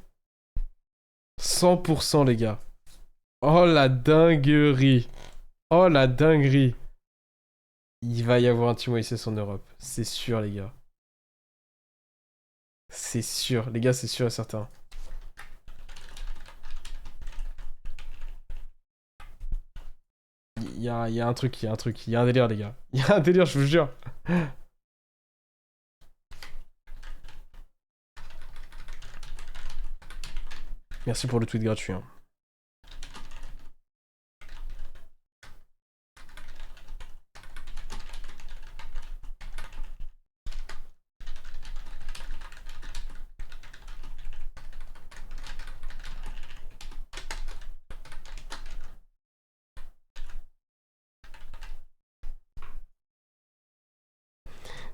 100% les gars. Oh la dinguerie. Oh la dinguerie. Il va y avoir un Team OSS en Europe. C'est sûr les gars. C'est sûr. Les gars, c'est sûr et certain. Il y a un truc, il y a un truc. Il y a un délire les gars. Il y a un délire, je vous jure. Merci pour le tweet gratuit. Hein.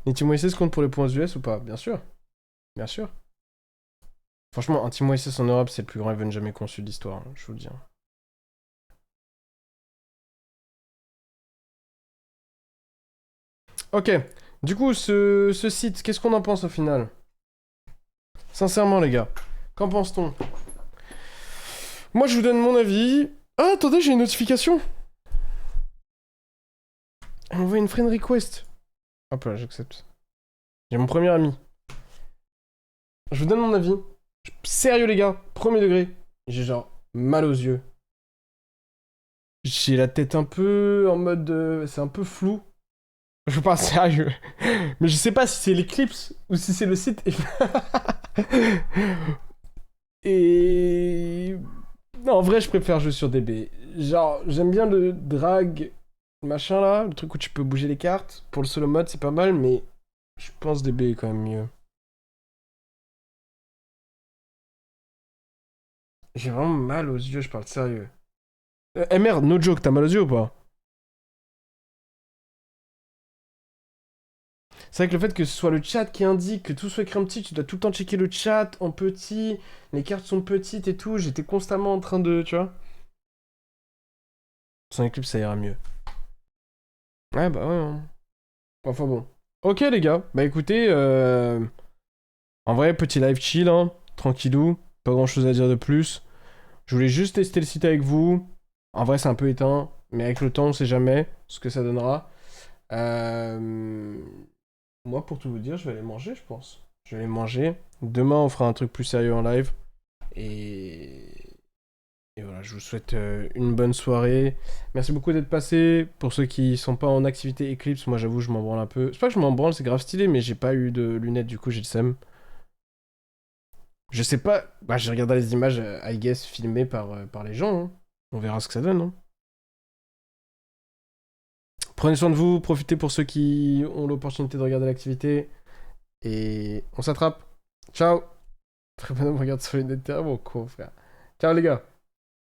Les Team OSS comptent pour les points US ou pas? Bien sûr. Bien sûr. Franchement, un Team OSS en Europe, c'est le plus grand event jamais conçu de l'histoire, hein, je vous le dis. Hein. Ok. Du coup, ce site, qu'est-ce qu'on en pense au final? Sincèrement, les gars, qu'en pense-t-on? Moi, je vous donne mon avis. Ah, attendez, j'ai une notification. Elle m'envoie une friend request. Hop là, j'accepte. J'ai mon premier ami. Je vous donne mon avis. Sérieux, les gars, premier degré. J'ai genre mal aux yeux. J'ai la tête un peu en mode... c'est un peu flou. Je vous parle sérieux. Mais je sais pas si c'est l'éclipse ou si c'est le site. Et... Non, en vrai, je préfère jouer sur DB. Genre, j'aime bien le drag, machin là, le truc où tu peux bouger les cartes. Pour le solo mode, c'est pas mal, mais je pense DB est quand même mieux. J'ai vraiment mal aux yeux, je parle sérieux. MR, no joke, t'as mal aux yeux ou pas? C'est vrai que le fait que ce soit le chat qui indique que tout soit écrit en petit, tu dois tout le temps checker le chat en petit, les cartes sont petites et tout, j'étais constamment en train de, tu vois. Sans Eclipse, ça ira mieux. Ouais, bah ouais. Hein. Enfin bon. Ok les gars, bah écoutez, en vrai, petit live chill, hein, tranquillou, pas grand chose à dire de plus. Je voulais juste tester le site avec vous. En vrai, c'est un peu éteint, mais avec le temps, on sait jamais ce que ça donnera. Moi, pour tout vous dire, je vais aller manger, je pense. Je vais aller manger. Demain, on fera un truc plus sérieux en live. Et, et voilà, je vous souhaite une bonne soirée. Merci beaucoup d'être passé. Pour ceux qui sont pas en activité Eclipse, moi j'avoue, je m'en branle un peu. C'est pas que je m'en branle, c'est grave stylé, mais j'ai pas eu de lunettes, du coup j'ai le seum. Je sais pas. Bah, j'ai regardé les images, I guess, filmées par les gens. Hein. On verra ce que ça donne. Hein. Prenez soin de vous, profitez pour ceux qui ont l'opportunité de regarder l'activité. Et on s'attrape. Ciao. Très bonhomme regarde sur les lunettes, t'es vraiment con, frère. Ciao les gars.